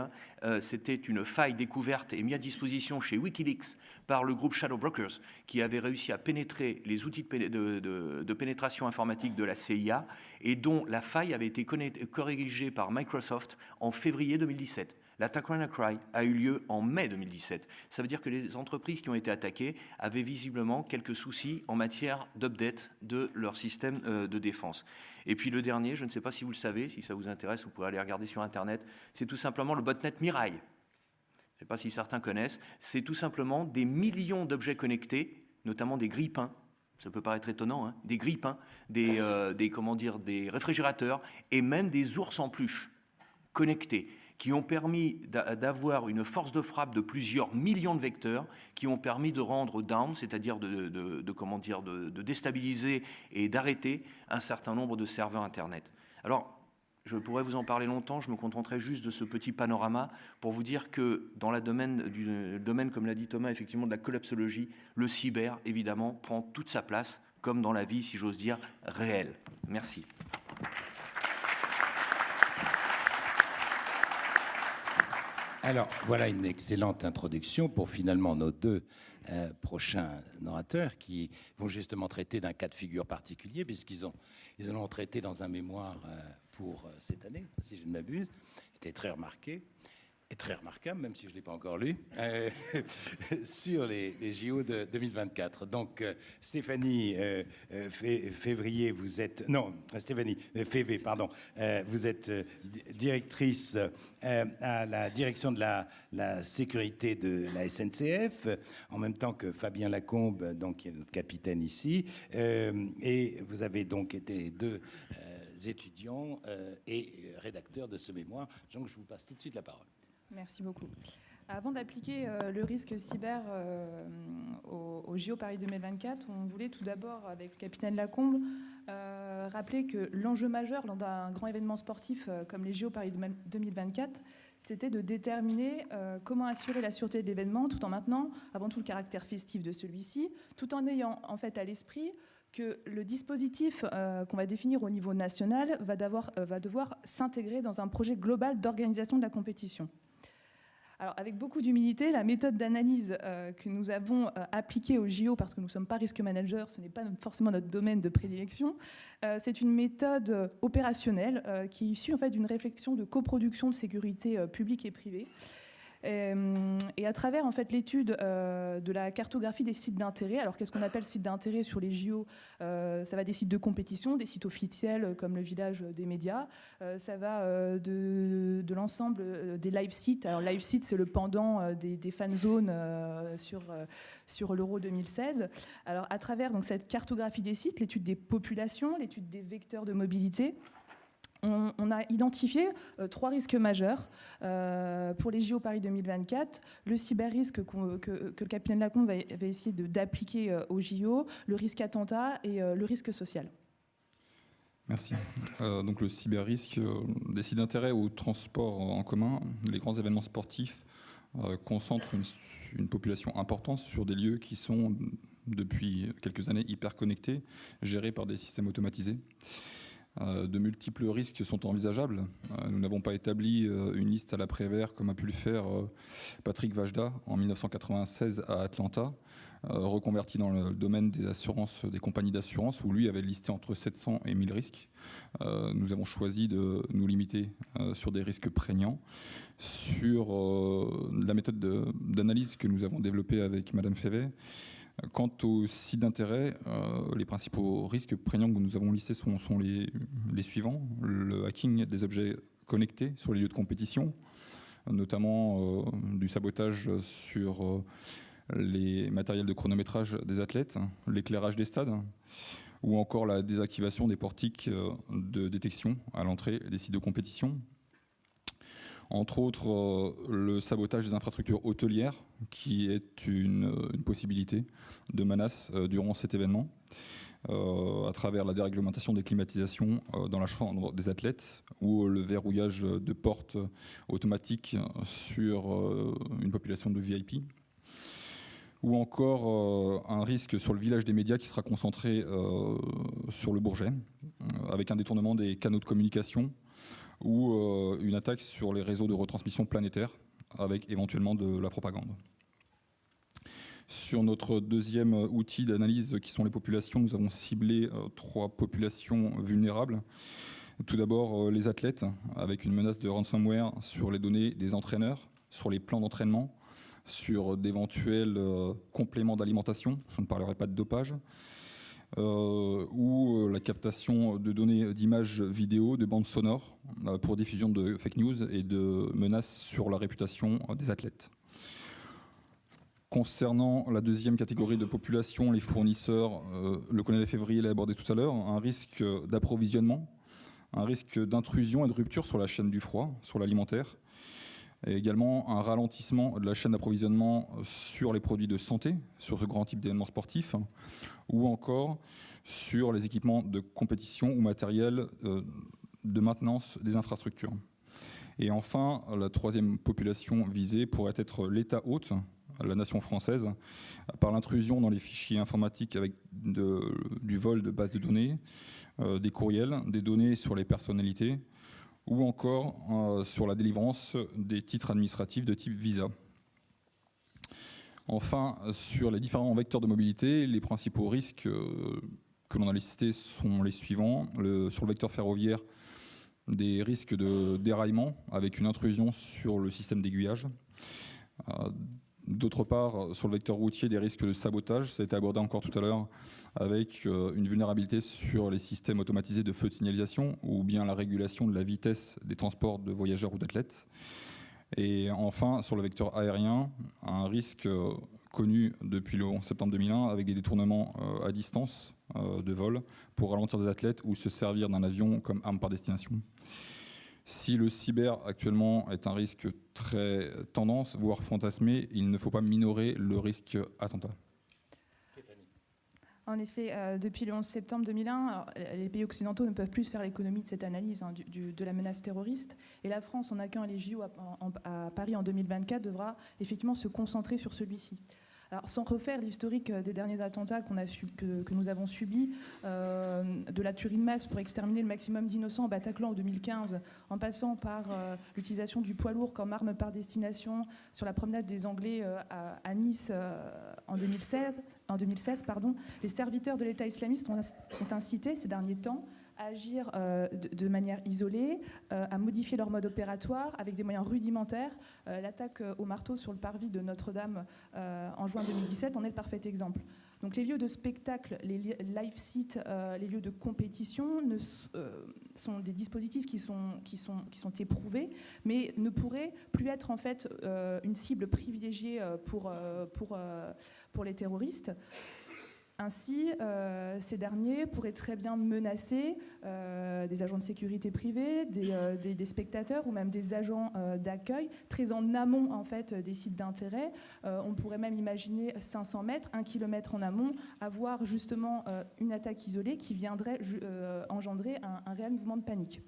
c'était une faille découverte et mise à disposition chez Wikileaks par le groupe Shadow Brokers, qui avait réussi à pénétrer les outils de pénétration informatique de la CIA et dont la faille avait été corrigée par Microsoft en février 2017. L'attaque WannaCry a eu lieu en mai 2017. Ça veut dire que les entreprises qui ont été attaquées avaient visiblement quelques soucis en matière d'update de leur système de défense. Et puis le dernier, je ne sais pas si vous le savez, si ça vous intéresse, vous pouvez aller regarder sur Internet, c'est tout simplement le botnet Mirai. Je ne sais pas si certains connaissent. C'est tout simplement des millions d'objets connectés, notamment des grille-pains. Ça peut paraître étonnant, hein, des grille-pains, des réfrigérateurs et même des ours en peluche connectés, qui ont permis d'avoir une force de frappe de plusieurs millions de vecteurs, qui ont permis de rendre down, c'est-à-dire de déstabiliser et d'arrêter un certain nombre de serveurs Internet. Alors, je pourrais vous en parler longtemps, je me contenterai juste de ce petit panorama pour vous dire que dans le domaine, comme l'a dit Thomas, effectivement, de la collapsologie, le cyber, évidemment, prend toute sa place, comme dans la vie, si j'ose dire, réelle. Merci. Alors, voilà une excellente introduction pour finalement nos 2 prochains orateurs qui vont justement traiter d'un cas de figure particulier, puisqu'ils en ont traité dans un mémoire pour cette année, si je ne m'abuse. C'était très remarqué et très remarquable, même si je ne l'ai pas encore lu, sur les JO de 2024. Donc, Stéphanie Février, vous êtes... Non, Stéphanie Févé, pardon. Vous êtes directrice à la direction de la sécurité de la SNCF, en même temps que Fabien Lacombe, donc, qui est notre capitaine ici. Et vous avez donc été les 2 étudiants et rédacteurs de ce mémoire. Donc, je vous passe tout de suite la parole. Merci beaucoup. Avant d'appliquer le risque cyber au JO Paris 2024, on voulait tout d'abord, avec le capitaine Lacombe, rappeler que l'enjeu majeur lors d'un grand événement sportif comme les JO Paris 2024, c'était de déterminer comment assurer la sûreté de l'événement tout en maintenant avant tout le caractère festif de celui-ci, tout en ayant en fait à l'esprit que le dispositif qu'on va définir au niveau national va devoir s'intégrer dans un projet global d'organisation de la compétition. Alors, avec beaucoup d'humilité, la méthode d'analyse que nous avons appliquée au JO, parce que nous ne sommes pas risque manager, ce n'est pas forcément notre domaine de prédilection, c'est une méthode opérationnelle qui est issue en fait, d'une réflexion de coproduction de sécurité publique et privée. Et à travers en fait, l'étude de la cartographie des sites d'intérêt, alors qu'est-ce qu'on appelle site d'intérêt sur les JO? Ça va des sites de compétition, des sites officiels comme le village des médias, ça va de l'ensemble des live sites. Alors live sites, c'est le pendant des fan zones sur l'Euro 2016. Alors à travers donc, cette cartographie des sites, l'étude des populations, l'étude des vecteurs de mobilité, on a identifié 3 risques majeurs pour les JO Paris 2024. Le cyber-risque que le capitaine Lacombe va essayer d'appliquer aux JO, le risque attentat et le risque social. Merci. Donc le cyber-risque, des sites d'intérêt au transport en commun, les grands événements sportifs concentrent une population importante sur des lieux qui sont, depuis quelques années, hyper connectés, gérés par des systèmes automatisés. De multiples risques sont envisageables. Nous n'avons pas établi une liste à l'après-vert comme a pu le faire Patrick Vajda en 1996 à Atlanta, reconverti dans le domaine des assurances, des compagnies d'assurance, où lui avait listé entre 700 et 1000 risques. Nous avons choisi de nous limiter sur des risques prégnants, sur la méthode d'analyse que nous avons développée avec Madame Févet. Quant aux sites d'intérêt, les principaux risques prégnants que nous avons listés sont les suivants. Le hacking des objets connectés sur les lieux de compétition, notamment du sabotage sur les matériels de chronométrage des athlètes, l'éclairage des stades, ou encore la désactivation des portiques de détection à l'entrée des sites de compétition. Entre autres, le sabotage des infrastructures hôtelières, qui est une possibilité de menace durant cet événement, à travers la déréglementation des climatisations dans la chambre des athlètes, ou le verrouillage de portes automatiques sur une population de VIP, ou encore un risque sur le village des médias qui sera concentré sur le Bourget, avec un détournement des canaux de communication, ou une attaque sur les réseaux de retransmission planétaire, avec éventuellement de la propagande. Sur notre deuxième outil d'analyse, qui sont les populations, nous avons ciblé 3 populations vulnérables. Tout d'abord, les athlètes, avec une menace de ransomware sur les données des entraîneurs, sur les plans d'entraînement, sur d'éventuels compléments d'alimentation, je ne parlerai pas de dopage, ou la captation de données d'images vidéo, de bandes sonores pour diffusion de fake news et de menaces sur la réputation des athlètes. Concernant la deuxième catégorie de population, les fournisseurs, le colonel Février l'a abordé tout à l'heure, un risque d'approvisionnement, un risque d'intrusion et de rupture sur la chaîne du froid, sur l'alimentaire, et également un ralentissement de la chaîne d'approvisionnement sur les produits de santé, sur ce grand type d'événements sportifs, ou encore sur les équipements de compétition ou matériel de maintenance des infrastructures. Et enfin, la troisième population visée pourrait être l'État hôte, la nation française, par l'intrusion dans les fichiers informatiques avec du vol de bases de données, des courriels, des données sur les personnalités, ou encore sur la délivrance des titres administratifs de type visa. Enfin, sur les différents vecteurs de mobilité, les principaux risques que l'on a listés sont les suivants. Sur le vecteur ferroviaire, des risques de déraillement avec une intrusion sur le système d'aiguillage. D'autre part, sur le vecteur routier, des risques de sabotage, ça a été abordé encore tout à l'heure, avec une vulnérabilité sur les systèmes automatisés de feux de signalisation ou bien la régulation de la vitesse des transports de voyageurs ou d'athlètes. Et enfin, sur le vecteur aérien, un risque connu depuis le 11 septembre 2001 avec des détournements à distance de vol pour ralentir des athlètes ou se servir d'un avion comme arme par destination. Si le cyber actuellement est un risque très tendance, voire fantasmé, il ne faut pas minorer le risque attentat. En effet, depuis le 11 septembre 2001, alors, les pays occidentaux ne peuvent plus faire l'économie de cette analyse de la menace terroriste. Et la France, en accueillant les JO à Paris en 2024, devra effectivement se concentrer sur celui-ci. Alors, sans refaire l'historique des derniers attentats que nous avons subis, de la tuerie de masse pour exterminer le maximum d'innocents au Bataclan en 2015, en passant par l'utilisation du poids lourd comme arme par destination sur la promenade des Anglais à Nice en 2016, les serviteurs de l'État islamiste sont incités ces derniers temps à agir de manière isolée, à modifier leur mode opératoire avec des moyens rudimentaires. L'attaque au marteau sur le parvis de Notre-Dame en juin 2017 en est le parfait exemple. Donc les lieux de spectacle, les live sites, les lieux de compétition sont des dispositifs qui sont éprouvés, mais ne pourraient plus être en fait une cible privilégiée pour les terroristes. Ainsi, ces derniers pourraient très bien menacer des agents de sécurité privés, des spectateurs ou même des agents d'accueil, très en amont en fait, des sites d'intérêt. On pourrait même imaginer 500 mètres, 1 kilomètre en amont, avoir justement une attaque isolée qui viendrait engendrer un réel mouvement de panique.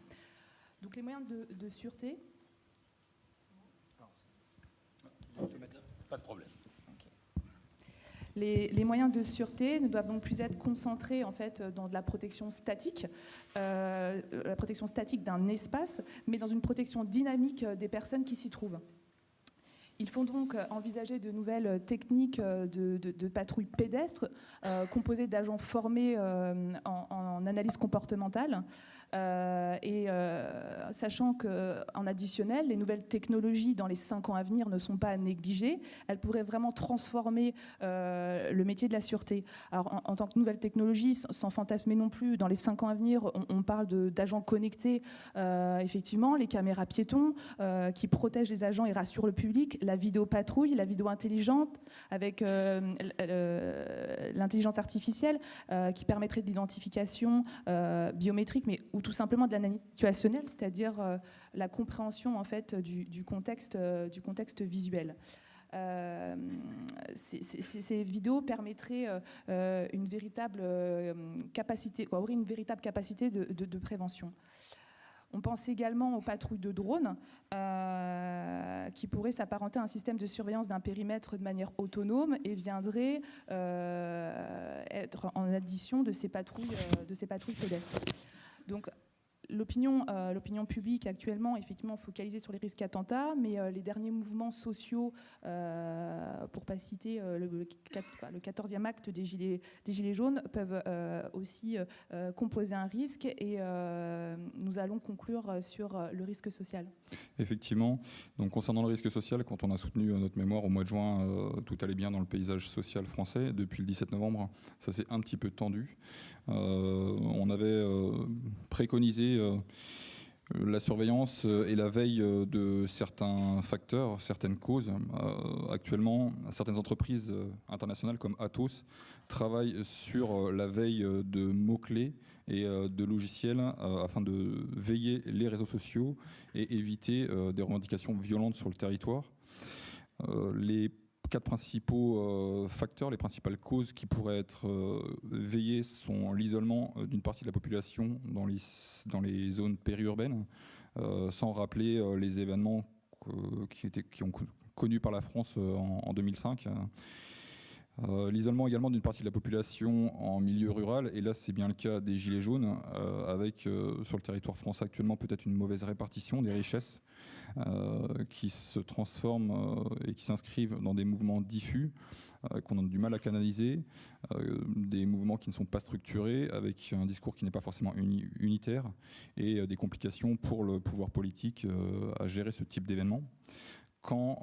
Donc les moyens de sûreté... Pas de problème. Les moyens de sûreté ne doivent donc plus être concentrés en fait, dans de la protection statique d'un espace, mais dans une protection dynamique des personnes qui s'y trouvent. Il faut donc envisager de nouvelles techniques de patrouille pédestre composées d'agents formés en analyse comportementale. Sachant qu'en additionnel, les nouvelles technologies dans les 5 ans à venir ne sont pas à négliger, elles pourraient vraiment transformer le métier de la sûreté. Alors, en tant que nouvelle technologie, sans fantasmer non plus, dans les 5 ans à venir, on parle d'agents connectés, effectivement, les caméras piétons qui protègent les agents et rassurent le public, la vidéo patrouille, la vidéo intelligente, avec l'intelligence artificielle qui permettrait de l'identification biométrique, mais ou tout simplement de l'analyse situationnelle, c'est-à-dire la compréhension en fait du contexte visuel. Ces vidéos permettraient une véritable capacité, auraient une véritable capacité de prévention. On pense également aux patrouilles de drones qui pourraient s'apparenter à un système de surveillance d'un périmètre de manière autonome et viendraient être en addition de ces patrouilles pédestres. Donc, l'opinion publique actuellement, effectivement, focalisée sur les risques attentats, mais les derniers mouvements sociaux, pour pas citer le 14e acte des Gilets jaunes, peuvent aussi composer un risque et nous allons conclure sur le risque social. Effectivement. Donc, concernant le risque social, quand on a soutenu notre mémoire au mois de juin, tout allait bien dans le paysage social français. Depuis le 17 novembre, ça s'est un petit peu tendu. On avait préconisé la surveillance et la veille de certains facteurs, certaines causes. Actuellement, certaines entreprises internationales comme Atos travaillent sur la veille de mots-clés et de logiciels afin de veiller les réseaux sociaux et éviter des revendications violentes sur le territoire. Les 4 principaux facteurs, les principales causes qui pourraient être veillées sont l'isolement d'une partie de la population dans les zones périurbaines, sans rappeler les événements qui ont connu par la France en 2005. L'isolement également d'une partie de la population en milieu rural, et là c'est bien le cas des Gilets jaunes, avec sur le territoire français actuellement peut-être une mauvaise répartition des richesses qui se transforment et qui s'inscrivent dans des mouvements diffus qu'on a du mal à canaliser, des mouvements qui ne sont pas structurés, avec un discours qui n'est pas forcément unitaire, et des complications pour le pouvoir politique à gérer ce type d'événements. Quand,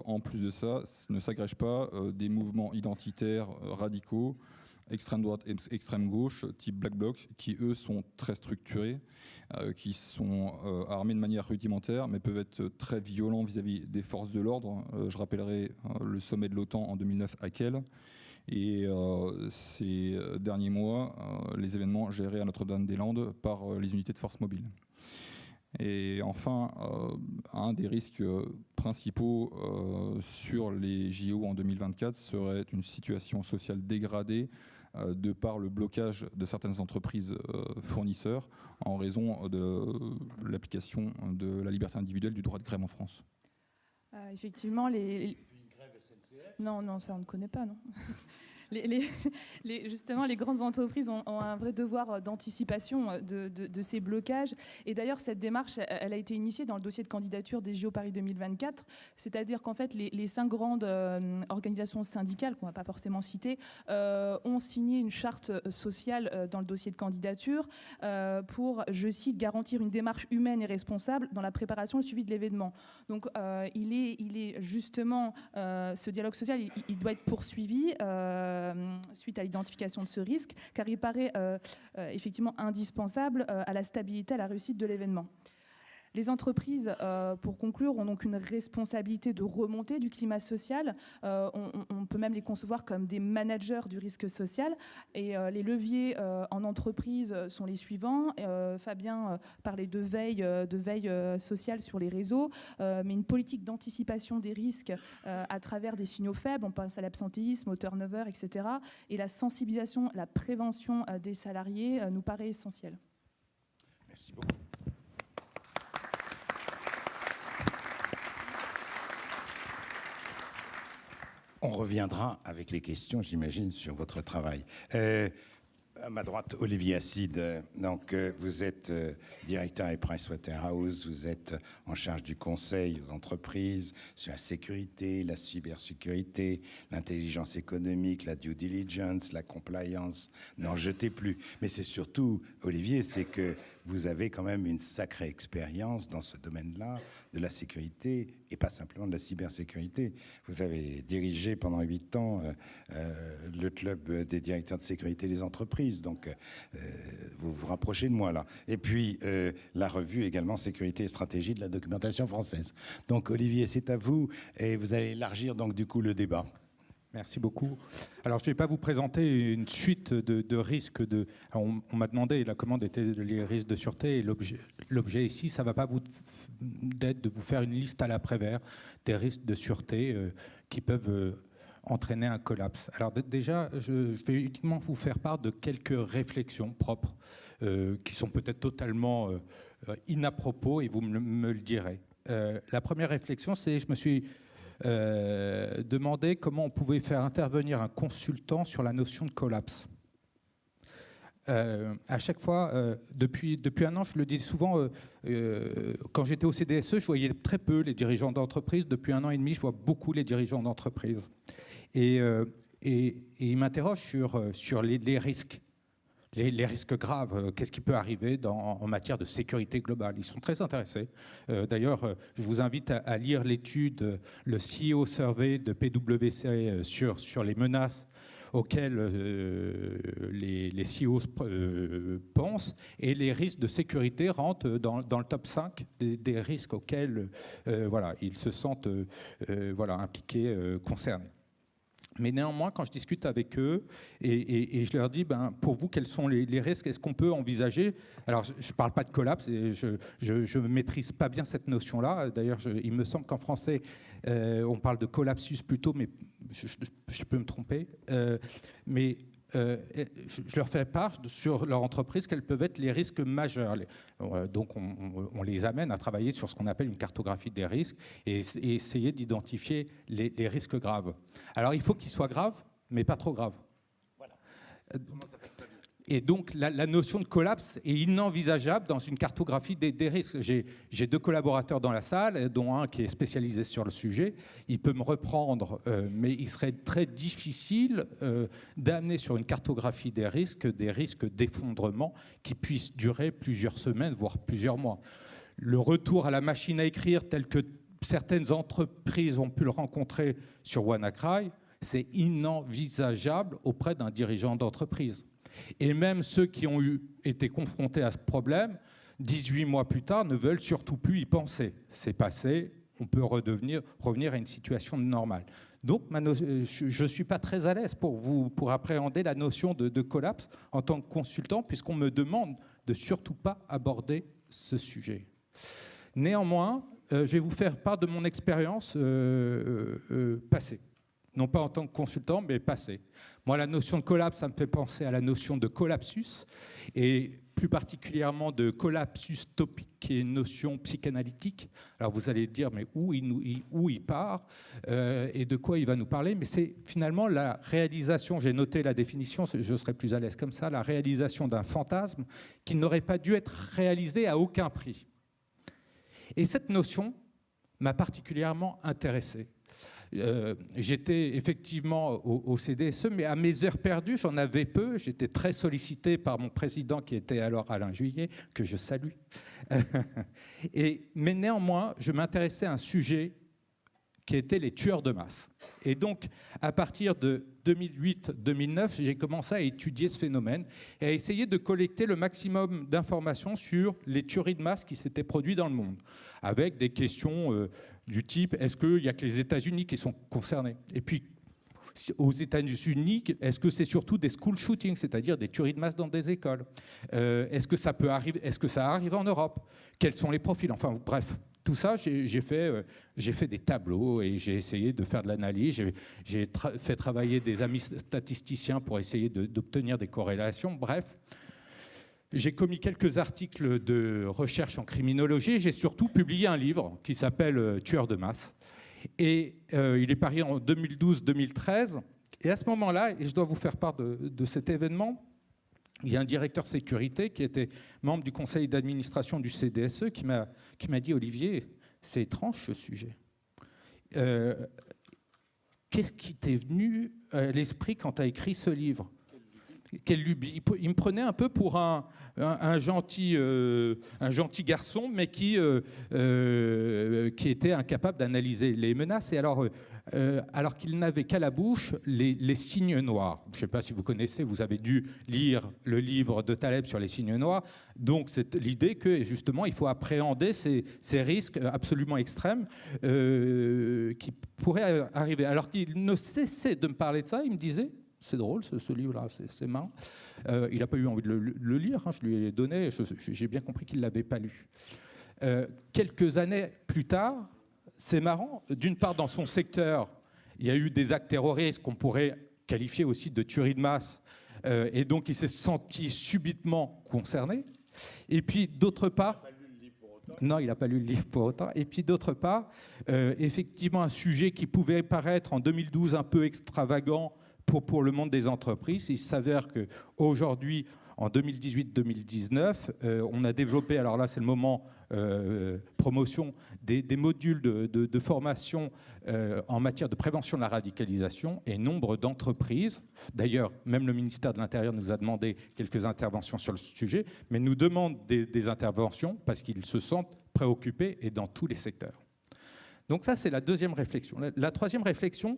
en plus de ça, ne s'agrègent pas des mouvements identitaires radicaux, extrême droite et extrême gauche, type Black Bloc, qui eux sont très structurés, qui sont armés de manière rudimentaire, mais peuvent être très violents vis-à-vis des forces de l'ordre. Je rappellerai le sommet de l'OTAN en 2009 à Kiel. Et ces derniers mois, les événements gérés à Notre-Dame-des-Landes par les unités de force mobile. Et enfin, un des risques principaux sur les JO en 2024 serait une situation sociale dégradée de par le blocage de certaines entreprises fournisseurs en raison de l'application de la liberté individuelle du droit de grève en France. Effectivement, Une grève SNCF. Non, ça on ne connaît pas, non. Justement, les grandes entreprises ont un vrai devoir d'anticipation de ces blocages. Et d'ailleurs, cette démarche, elle a été initiée dans le dossier de candidature des JO Paris 2024. C'est-à-dire qu'en fait, les 5 grandes organisations syndicales, qu'on ne va pas forcément citer, ont signé une charte sociale dans le dossier de candidature pour, je cite, garantir une démarche humaine et responsable dans la préparation et le suivi de l'événement. Donc, il est justement, ce dialogue social, il doit être poursuivi suite à l'identification de ce risque, car il paraît effectivement indispensable à la stabilité, à la réussite de l'événement. Les entreprises, pour conclure, ont donc une responsabilité de remontée du climat social. On peut même les concevoir comme des managers du risque social. Et les leviers en entreprise sont les suivants. Fabien parlait de veille sociale sur les réseaux, mais une politique d'anticipation des risques à travers des signaux faibles. On pense à l'absentéisme, au turnover, etc. Et la sensibilisation, la prévention des salariés nous paraît essentielle. Merci beaucoup. On reviendra avec les questions, j'imagine, sur votre travail. À ma droite, Olivier Asside. Donc, vous êtes directeur à Pricewaterhouse, vous êtes en charge du conseil aux entreprises sur la sécurité, la cybersécurité, l'intelligence économique, la due diligence, la compliance. N'en jetez plus. Mais c'est surtout, Olivier, c'est que vous avez quand même une sacrée expérience dans ce domaine-là, de la sécurité, et pas simplement de la cybersécurité. Vous avez dirigé pendant 8 ans le club des directeurs de sécurité des entreprises, donc vous vous rapprochez de moi là. Et puis la revue également Sécurité et stratégie de la documentation française. Donc Olivier, c'est à vous, et vous allez élargir donc du coup le débat. Merci beaucoup. Alors, je ne vais pas vous présenter une suite de risques. On m'a demandé comment étaient les risques de sûreté. Et l'objet ici, ça ne va pas d'être de vous faire une liste à l'après-vert des risques de sûreté qui peuvent entraîner un collapse. Alors déjà, je vais uniquement vous faire part de quelques réflexions propres qui sont peut-être totalement inapropos, et vous me le direz. La première réflexion, c'est je me suis demander comment on pouvait faire intervenir un consultant sur la notion de collapse. À chaque fois, depuis 1 an, je le dis souvent, quand j'étais au CDSE, je voyais très peu les dirigeants d'entreprise. Depuis 1 an et demi, je vois beaucoup les dirigeants d'entreprise. Et ils m'interrogent sur les risques. Les risques graves, qu'est-ce qui peut arriver en matière de sécurité globale. Ils sont très intéressés. D'ailleurs, je vous invite à lire l'étude, le CEO Survey de PwC sur les menaces auxquelles les CEO pensent, et les risques de sécurité rentrent dans le top 5 des risques auxquels ils se sentent impliqués, concernés. Mais néanmoins, quand je discute avec eux et je leur dis, pour vous, quels sont les risques? Est-ce qu'on peut envisager? Alors, je ne parle pas de collapse, et je ne maîtrise pas bien cette notion-là. D'ailleurs, il me semble qu'en français, on parle de collapsus plutôt, mais je peux me tromper. Je leur fais part sur leur entreprise quels peuvent être les risques majeurs. Donc, on les amène à travailler sur ce qu'on appelle une cartographie des risques et essayer d'identifier les risques graves. Alors, il faut qu'ils soient graves, mais pas trop graves. Voilà. Et donc, la notion de collapse est inenvisageable dans une cartographie des risques. J'ai 2 collaborateurs dans la salle, dont un qui est spécialisé sur le sujet. Il peut me reprendre, mais il serait très difficile d'amener sur une cartographie des risques d'effondrement qui puissent durer plusieurs semaines, voire plusieurs mois. Le retour à la machine à écrire, tel que certaines entreprises ont pu le rencontrer sur WannaCry, c'est inenvisageable auprès d'un dirigeant d'entreprise. Et même ceux qui ont été confrontés à ce problème, 18 mois plus tard, ne veulent surtout plus y penser. C'est passé, on peut revenir à une situation normale. Donc, je ne suis pas très à l'aise pour appréhender la notion de collapse en tant que consultant, puisqu'on me demande de surtout pas aborder ce sujet. Néanmoins, je vais vous faire part de mon expérience passée. non pas en tant que consultant, mais passé. Moi, la notion de collapse, ça me fait penser à la notion de collapsus, et plus particulièrement de collapsus topique, qui est une notion psychanalytique. Alors vous allez dire, mais où il part et de quoi il va nous parler? Mais c'est finalement la réalisation, j'ai noté la définition, je serais plus à l'aise comme ça, la réalisation d'un fantasme qui n'aurait pas dû être réalisé à aucun prix. Et cette notion m'a particulièrement intéressé. J'étais effectivement au CDSE, mais à mes heures perdues, j'en avais peu. J'étais très sollicité par mon président, qui était alors Alain Juillet, que je salue. Mais néanmoins, je m'intéressais à un sujet qui était les tueurs de masse. Et donc, à partir de 2008-2009, j'ai commencé à étudier ce phénomène et à essayer de collecter le maximum d'informations sur les tueries de masse qui s'étaient produites dans le monde, avec des questions du type, est-ce qu'il n'y a que les États-Unis qui sont concernés? Et puis, aux États-Unis, est-ce que c'est surtout des school shootings, c'est-à-dire des tueries de masse dans des écoles? Est-ce que ça peut arriver? Est-ce que ça arrive en Europe? Quels sont les profils? Enfin, bref. Tout ça, j'ai fait des tableaux et j'ai essayé de faire de l'analyse. J'ai fait travailler des amis statisticiens pour essayer d'obtenir des corrélations. Bref, j'ai commis quelques articles de recherche en criminologie. J'ai surtout publié un livre qui s'appelle Tueurs de masse. Et il est paru en 2012-2013. Et à ce moment-là, et je dois vous faire part de cet événement, il y a un directeur sécurité qui était membre du conseil d'administration du CDSE qui m'a dit « Olivier, c'est étrange ce sujet. Qu'est-ce qui t'est venu à l'esprit quand tu as écrit ce livre ?» Quelle lubie. Il me prenait un peu pour un gentil garçon, mais qui était incapable d'analyser les menaces. Et alors qu'il n'avait qu'à la bouche les signes noirs. Je ne sais pas si vous connaissez, vous avez dû lire le livre de Taleb sur les signes noirs. Donc c'est l'idée que justement il faut appréhender ces risques absolument extrêmes qui pourraient arriver. Alors qu'il ne cessait de me parler de ça, il me disait... C'est drôle, ce livre-là, c'est marrant. Il n'a pas eu envie de le lire, hein, je lui ai donné, j'ai bien compris qu'il ne l'avait pas lu. Quelques années plus tard, c'est marrant, d'une part, dans son secteur, il y a eu des actes terroristes qu'on pourrait qualifier aussi de tuerie de masse, et donc il s'est senti subitement concerné. Et puis, d'autre part... Non, il n'a pas lu le livre pour autant. Et puis d'autre part, effectivement, un sujet qui pouvait paraître en 2012 un peu extravagant pour le monde des entreprises. Il s'avère qu'aujourd'hui, en 2018-2019, on a développé, alors là c'est le moment promotion, des modules de formation en matière de prévention de la radicalisation, et nombre d'entreprises, d'ailleurs même le ministère de l'Intérieur nous a demandé quelques interventions sur le sujet, mais nous demande des interventions parce qu'ils se sentent préoccupés et dans tous les secteurs. Donc ça c'est la deuxième réflexion. La troisième réflexion,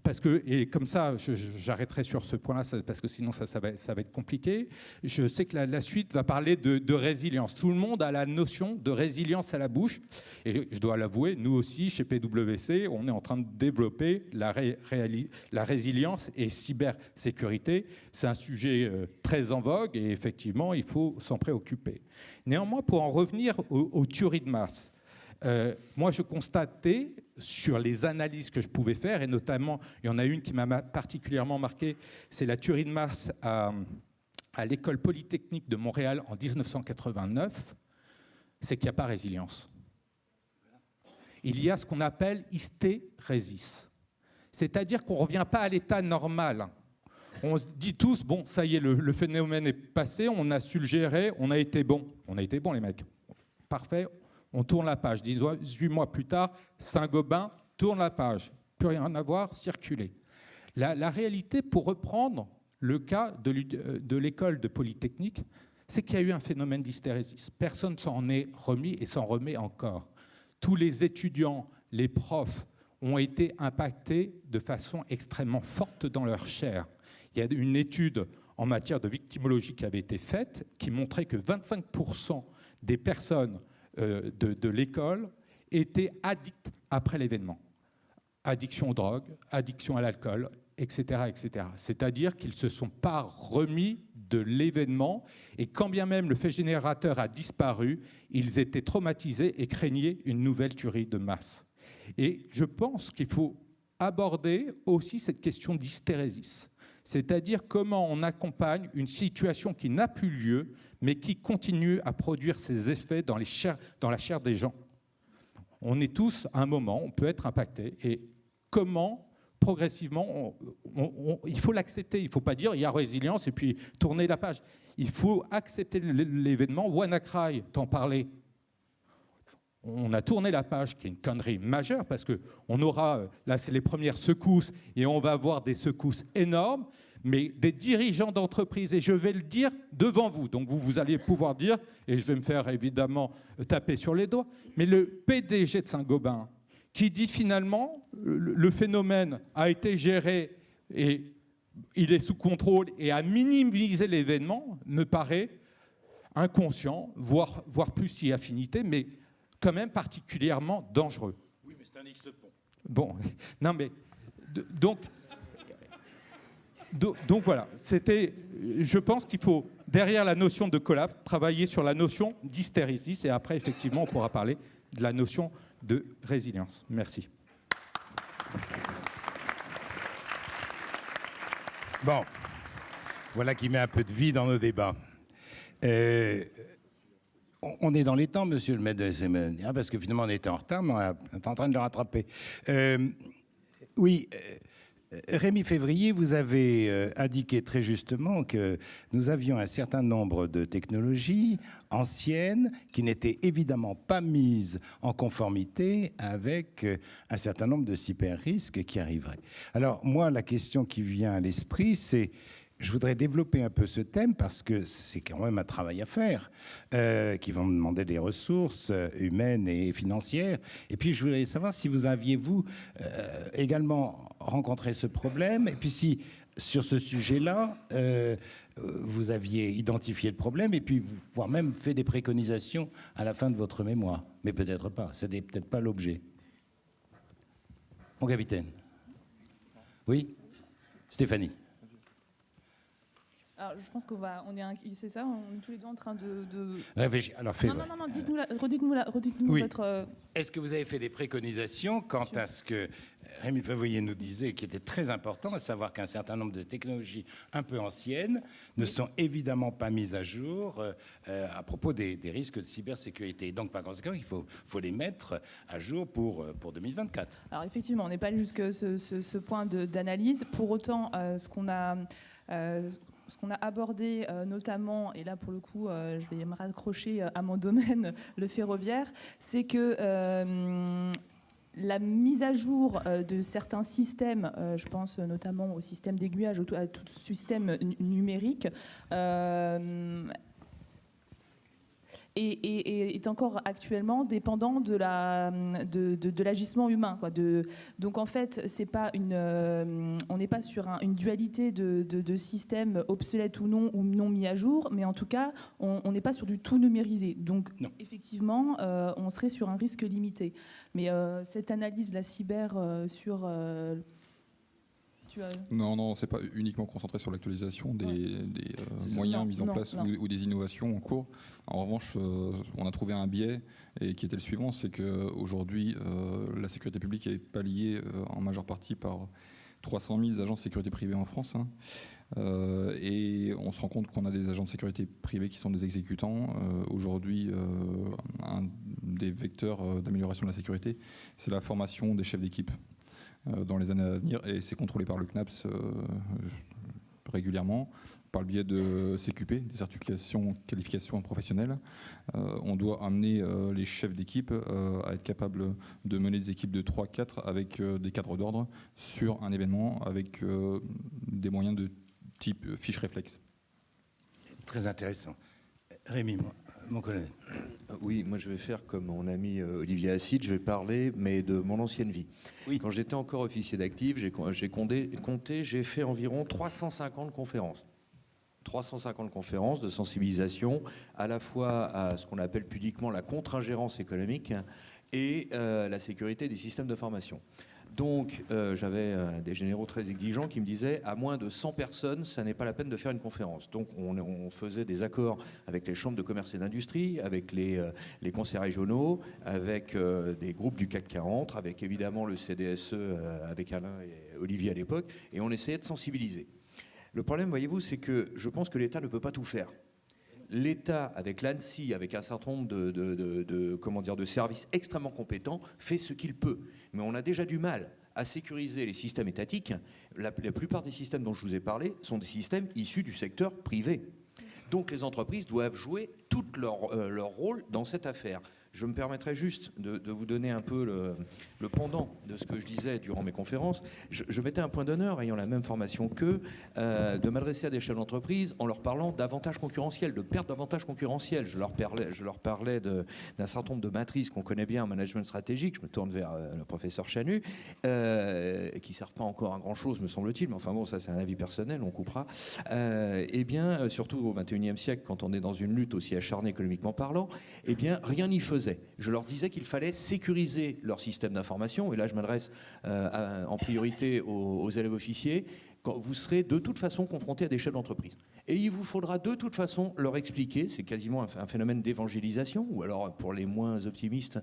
parce que, et comme ça, j'arrêterai sur ce point-là, parce que sinon ça va être compliqué. Je sais que la suite va parler de résilience. Tout le monde a la notion de résilience à la bouche. Et je dois l'avouer, nous aussi, chez PwC, on est en train de développer la résilience et cybersécurité. C'est un sujet très en vogue et effectivement, il faut s'en préoccuper. Néanmoins, pour en revenir aux tueries de masse, moi, je constatais sur les analyses que je pouvais faire, et notamment, il y en a une qui m'a particulièrement marqué, c'est la tuerie de masse à l'école polytechnique de Montréal en 1989, c'est qu'il n'y a pas résilience. Il y a ce qu'on appelle hystérésis, c'est-à-dire qu'on ne revient pas à l'état normal. On se dit tous, bon, ça y est, le phénomène est passé, on a su le gérer, on a été bons les mecs, parfait. On tourne la page. 18 mois plus tard, Saint-Gobain tourne la page. Plus rien à voir, circuler. La réalité, pour reprendre le cas de l'école de Polytechnique, c'est qu'il y a eu un phénomène d'hystérésis. Personne s'en est remis et s'en remet encore. Tous les étudiants, les profs ont été impactés de façon extrêmement forte dans leur chair. Il y a une étude en matière de victimologie qui avait été faite qui montrait que 25% des personnes de l'école étaient addicts après l'événement. Addiction aux drogues, addiction à l'alcool, etc., etc. C'est-à-dire qu'ils ne se sont pas remis de l'événement et quand bien même le fait générateur a disparu, ils étaient traumatisés et craignaient une nouvelle tuerie de masse. Et je pense qu'il faut aborder aussi cette question d'hystérésis, c'est-à-dire comment on accompagne une situation qui n'a plus lieu, mais qui continue à produire ses effets dans la chair des gens. On est tous, à un moment, on peut être impacté, et comment, progressivement, il faut l'accepter, il ne faut pas dire il y a résilience et puis tourner la page. Il faut accepter l'événement. WannaCry, t'en parlais. On a tourné la page, qui est une connerie majeure, parce qu'on aura, là c'est les premières secousses, et on va avoir des secousses énormes, mais des dirigeants d'entreprise, et je vais le dire devant vous, donc vous allez pouvoir dire, et je vais me faire évidemment taper sur les doigts, mais le PDG de Saint-Gobain, qui dit finalement, le phénomène a été géré, et il est sous contrôle, et a minimisé l'événement, me paraît inconscient, voire plus si affinité, mais quand même particulièrement dangereux. Oui, mais c'est un X-pont. Bon, non mais... Donc voilà, je pense qu'il faut, derrière la notion de collapse, travailler sur la notion d'hystérésis, et après, effectivement, on pourra parler de la notion de résilience. Merci. Bon, voilà qui met un peu de vie dans nos débats. On est dans les temps, monsieur le maître de l'SMN, parce que finalement on était en retard, mais on est en train de le rattraper. Oui, Rémi Février, vous avez indiqué très justement que nous avions un certain nombre de technologies anciennes qui n'étaient évidemment pas mises en conformité avec un certain nombre de cyber-risques qui arriveraient. Alors moi, la question qui vient à l'esprit, c'est... Je voudrais développer un peu ce thème parce que c'est quand même un travail à faire qui va me demander des ressources humaines et financières. Et puis, je voudrais savoir si vous aviez, vous, également rencontré ce problème. Et puis, si, sur ce sujet-là, vous aviez identifié le problème et puis, voire même fait des préconisations à la fin de votre mémoire. Mais peut-être pas. Ce n'est peut-être pas l'objet. Mon capitaine. Oui, Stéphanie. Alors, je pense c'est ça, on est tous les deux en train de... Réfléchis. Alors, non, redites-nous oui. votre... Est-ce que vous avez fait des préconisations quant à ce que Rémi Février nous disait, qui était très important, à savoir qu'un certain nombre de technologies un peu anciennes ne sont évidemment pas mises à jour à propos des risques de cybersécurité. Donc, par conséquent, il faut les mettre à jour pour 2024. Alors, effectivement, on n'est pas allé jusqu'à ce point d'analyse. Pour autant, ce qu'on a abordé notamment, et là pour le coup je vais me raccrocher à mon domaine, le ferroviaire, c'est que la mise à jour de certains systèmes, je pense notamment au système d'aiguillage, à tout système numérique, et est encore actuellement dépendant de l'agissement humain, quoi. Donc en fait, c'est pas on n'est pas sur une dualité de systèmes obsolètes ou non mis à jour, mais en tout cas, on n'est pas sur du tout numérisé. Donc effectivement, on serait sur un risque limité. Mais cette analyse, la cyber sur... Non, c'est pas uniquement concentré sur l'actualisation des moyens mis en place ou des innovations en cours. En revanche, on a trouvé un biais et qui était le suivant, c'est qu'aujourd'hui, la sécurité publique est palliée en majeure partie par 300 000 agents de sécurité privée en France. Et on se rend compte qu'on a des agents de sécurité privée qui sont des exécutants. Aujourd'hui, un des vecteurs d'amélioration de la sécurité, c'est la formation des chefs d'équipe dans les années à venir, et c'est contrôlé par le CNAPS régulièrement, par le biais de CQP, des certifications, qualifications professionnelles. On doit amener les chefs d'équipe à être capables de mener des équipes de 3-4 avec des cadres d'ordre sur un événement avec des moyens de type fiche réflexe. Très intéressant. Rémi, mon colonel. Oui, moi je vais faire comme mon ami Olivier Assid, je vais parler, mais de mon ancienne vie. Oui. Quand j'étais encore officier d'actif, j'ai fait environ 350 conférences. 350 conférences de sensibilisation, à la fois à ce qu'on appelle pudiquement la contre-ingérence économique et la sécurité des systèmes de formation. Donc, j'avais des généraux très exigeants qui me disaient à moins de 100 personnes, ça n'est pas la peine de faire une conférence. Donc, on faisait des accords avec les chambres de commerce et d'industrie, avec les conseils régionaux, avec des groupes du CAC 40, avec évidemment le CDSE, avec Alain et Olivier à l'époque, et on essayait de sensibiliser. Le problème, voyez-vous, c'est que je pense que l'État ne peut pas tout faire. L'État, avec l'ANSSI, avec un certain nombre de services extrêmement compétents, fait ce qu'il peut. Mais on a déjà du mal à sécuriser les systèmes étatiques. La plupart des systèmes dont je vous ai parlé sont des systèmes issus du secteur privé. Donc les entreprises doivent jouer tout leur rôle dans cette affaire. Je me permettrai juste de vous donner un peu le pendant de ce que je disais durant mes conférences. Je mettais un point d'honneur, ayant la même formation qu'eux, de m'adresser à des chefs d'entreprise en leur parlant d'avantages concurrentiels, de perte d'avantages concurrentiels. Je leur parlais d'un certain nombre de matrices qu'on connaît bien en management stratégique. Je me tourne vers le professeur Chanu, qui ne servent pas encore à grand-chose, me semble-t-il, mais enfin bon, ça c'est un avis personnel, on coupera. Eh bien, surtout au XXIe siècle, quand on est dans une lutte aussi acharnée économiquement parlant, eh bien, rien n'y faisait. Je leur disais qu'il fallait sécuriser leur système d'information, et là je m'adresse en priorité aux élèves officiers. Quand vous serez de toute façon confrontés à des chefs d'entreprise. Et il vous faudra de toute façon leur expliquer, c'est quasiment un phénomène d'évangélisation, ou alors pour les moins optimistes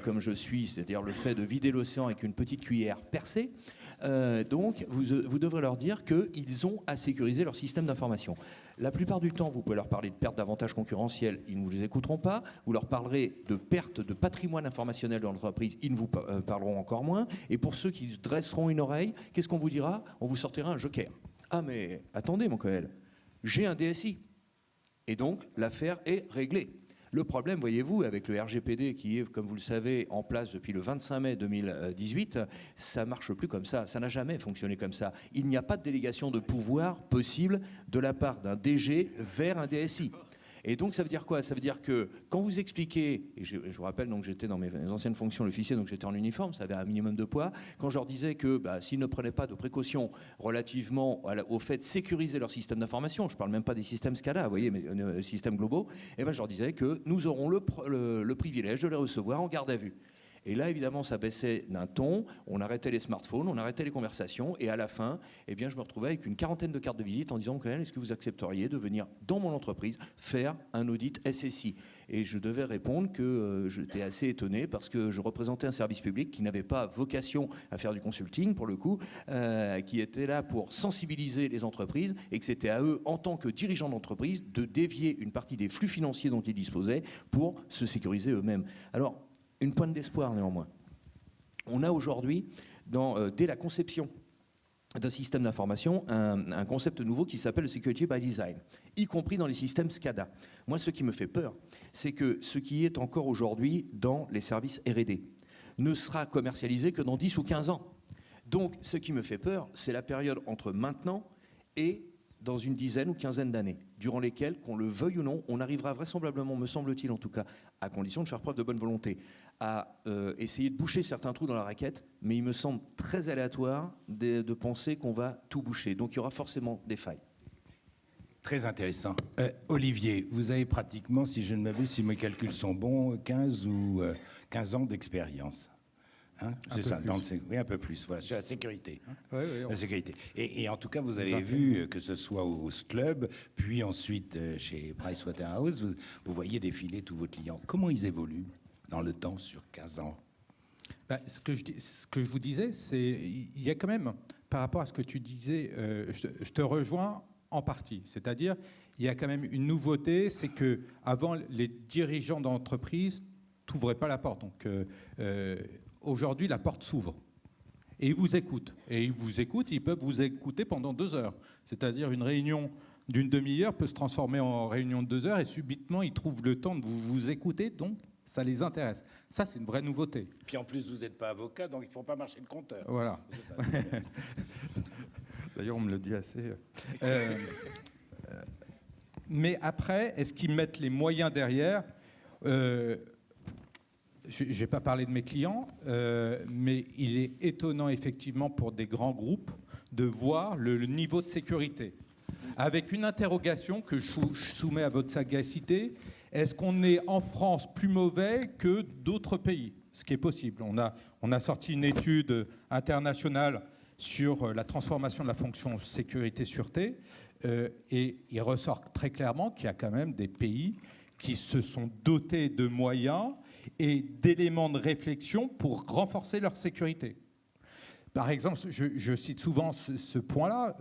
comme je suis, c'est-à-dire le fait de vider l'océan avec une petite cuillère percée. Donc vous devrez leur dire qu'ils ont à sécuriser leur système d'information. La plupart du temps, vous pouvez leur parler de perte d'avantages concurrentiels, ils ne vous les écouteront pas. Vous leur parlerez de perte de patrimoine informationnel de l'entreprise, ils ne vous parleront encore moins. Et pour ceux qui dresseront une oreille, qu'est-ce qu'on vous dira? On vous sortira un joker. Ah mais attendez mon Coël, j'ai un DSI. Et donc l'affaire est réglée. Le problème, voyez-vous, avec le RGPD qui est, comme vous le savez, en place depuis le 25 mai 2018, ça ne marche plus comme ça. Ça n'a jamais fonctionné comme ça. Il n'y a pas de délégation de pouvoir possible de la part d'un DG vers un DSI. Et donc ça veut dire quoi? Ça veut dire que quand vous expliquez, et je vous rappelle donc j'étais dans mes anciennes fonctions l'officier, donc j'étais en uniforme, ça avait un minimum de poids, quand je leur disais que s'ils ne prenaient pas de précautions relativement au fait de sécuriser leur système d'information, je ne parle même pas des systèmes SCADA, vous voyez, mais systèmes globaux, et ben je leur disais que nous aurons le privilège de les recevoir en garde à vue. Et là, évidemment, ça baissait d'un ton, on arrêtait les smartphones, on arrêtait les conversations, et à la fin, eh bien, je me retrouvais avec une quarantaine de cartes de visite en disant, est-ce que vous accepteriez de venir dans mon entreprise faire un audit SSI? Et je devais répondre que j'étais assez étonné parce que je représentais un service public qui n'avait pas vocation à faire du consulting, pour le coup, qui était là pour sensibiliser les entreprises, et que c'était à eux, en tant que dirigeants d'entreprise, de dévier une partie des flux financiers dont ils disposaient pour se sécuriser eux-mêmes. Alors, une pointe d'espoir néanmoins. On a aujourd'hui, dès la conception d'un système d'information, un concept nouveau qui s'appelle le Security by Design, y compris dans les systèmes SCADA. Moi, ce qui me fait peur, c'est que ce qui est encore aujourd'hui dans les services R&D ne sera commercialisé que dans 10 ou 15 ans. Donc, ce qui me fait peur, c'est la période entre maintenant et dans une dizaine ou quinzaine d'années, durant lesquelles, qu'on le veuille ou non, on arrivera vraisemblablement, me semble-t-il en tout cas, à condition de faire preuve de bonne volonté, à essayer de boucher certains trous dans la raquette, mais il me semble très aléatoire de penser qu'on va tout boucher. Donc il y aura forcément des failles. Très intéressant. Olivier, vous avez pratiquement, si je ne m'abuse, si mes calculs sont bons, 15 ans d'expérience. Hein, c'est ça, oui, un peu plus, voilà, sur la sécurité. Hein, oui, la sécurité. Et en tout cas, vous avez vu, que ce soit au club, puis ensuite chez Pricewaterhouse, vous voyez défiler tous vos clients. Comment ils évoluent dans le temps sur 15 ans? Ce que je vous disais, c'est il y a quand même, par rapport à ce que tu disais, je te rejoins en partie. C'est-à-dire, il y a quand même une nouveauté, c'est que avant les dirigeants d'entreprise n'ouvraient pas la porte. Donc, aujourd'hui, la porte s'ouvre. Et ils vous écoutent. Et ils vous écoutent, ils peuvent vous écouter pendant 2 heures. C'est-à-dire une réunion d'une demi-heure peut se transformer en réunion de 2 heures et subitement, ils trouvent le temps de vous écouter, donc ça les intéresse. Ça, c'est une vraie nouveauté. Puis en plus, vous n'êtes pas avocat, donc il ne faut pas marcher le compteur. Voilà. C'est ça. D'ailleurs, on me le dit assez. Mais après, est-ce qu'ils mettent les moyens derrière? Je ne vais pas parler de mes clients, mais il est étonnant effectivement pour des grands groupes de voir le niveau de sécurité. Avec une interrogation que je soumets à votre sagacité, est-ce qu'on est en France plus mauvais que d'autres pays? ce qui est possible. On a sorti une étude internationale sur la transformation de la fonction sécurité-sûreté, et il ressort très clairement qu'il y a quand même des pays qui se sont dotés de moyens et d'éléments de réflexion pour renforcer leur sécurité. Par exemple, je cite souvent ce point-là,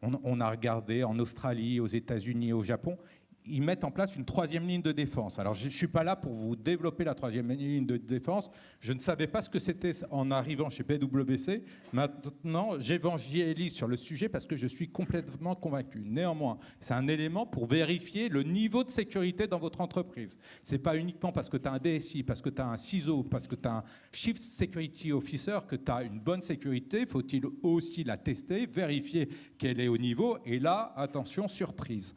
on a regardé en Australie, aux États-Unis, au Japon, ils mettent en place une troisième ligne de défense. Alors, je ne suis pas là pour vous développer la troisième ligne de défense. Je ne savais pas ce que c'était en arrivant chez PwC. Maintenant, j'évangélise sur le sujet parce que je suis complètement convaincu. Néanmoins, c'est un élément pour vérifier le niveau de sécurité dans votre entreprise. Ce n'est pas uniquement parce que tu as un DSI, parce que tu as un CISO, parce que tu as un Chief Security Officer que tu as une bonne sécurité. Faut-il aussi la tester, vérifier qu'elle est au niveau. Et là, attention, surprise.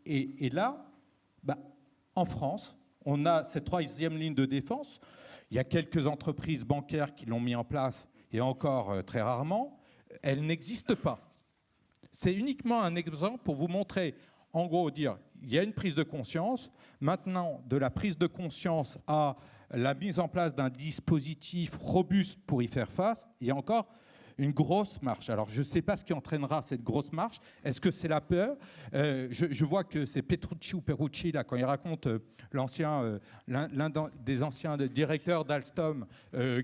Et là, en France, on a cette troisième ligne de défense. Il y a quelques entreprises bancaires qui l'ont mis en place, et encore très rarement. Elle n'existe pas. C'est uniquement un exemple pour vous montrer, en gros, dire il y a une prise de conscience. Maintenant, de la prise de conscience à la mise en place d'un dispositif robuste pour y faire face, il y a encore une grosse marche. Alors, je ne sais pas ce qui entraînera cette grosse marche. Est-ce que c'est la peur ? Je vois que c'est Petrucci ou Perucci, là, quand il raconte l'un des anciens directeurs d'Alstom,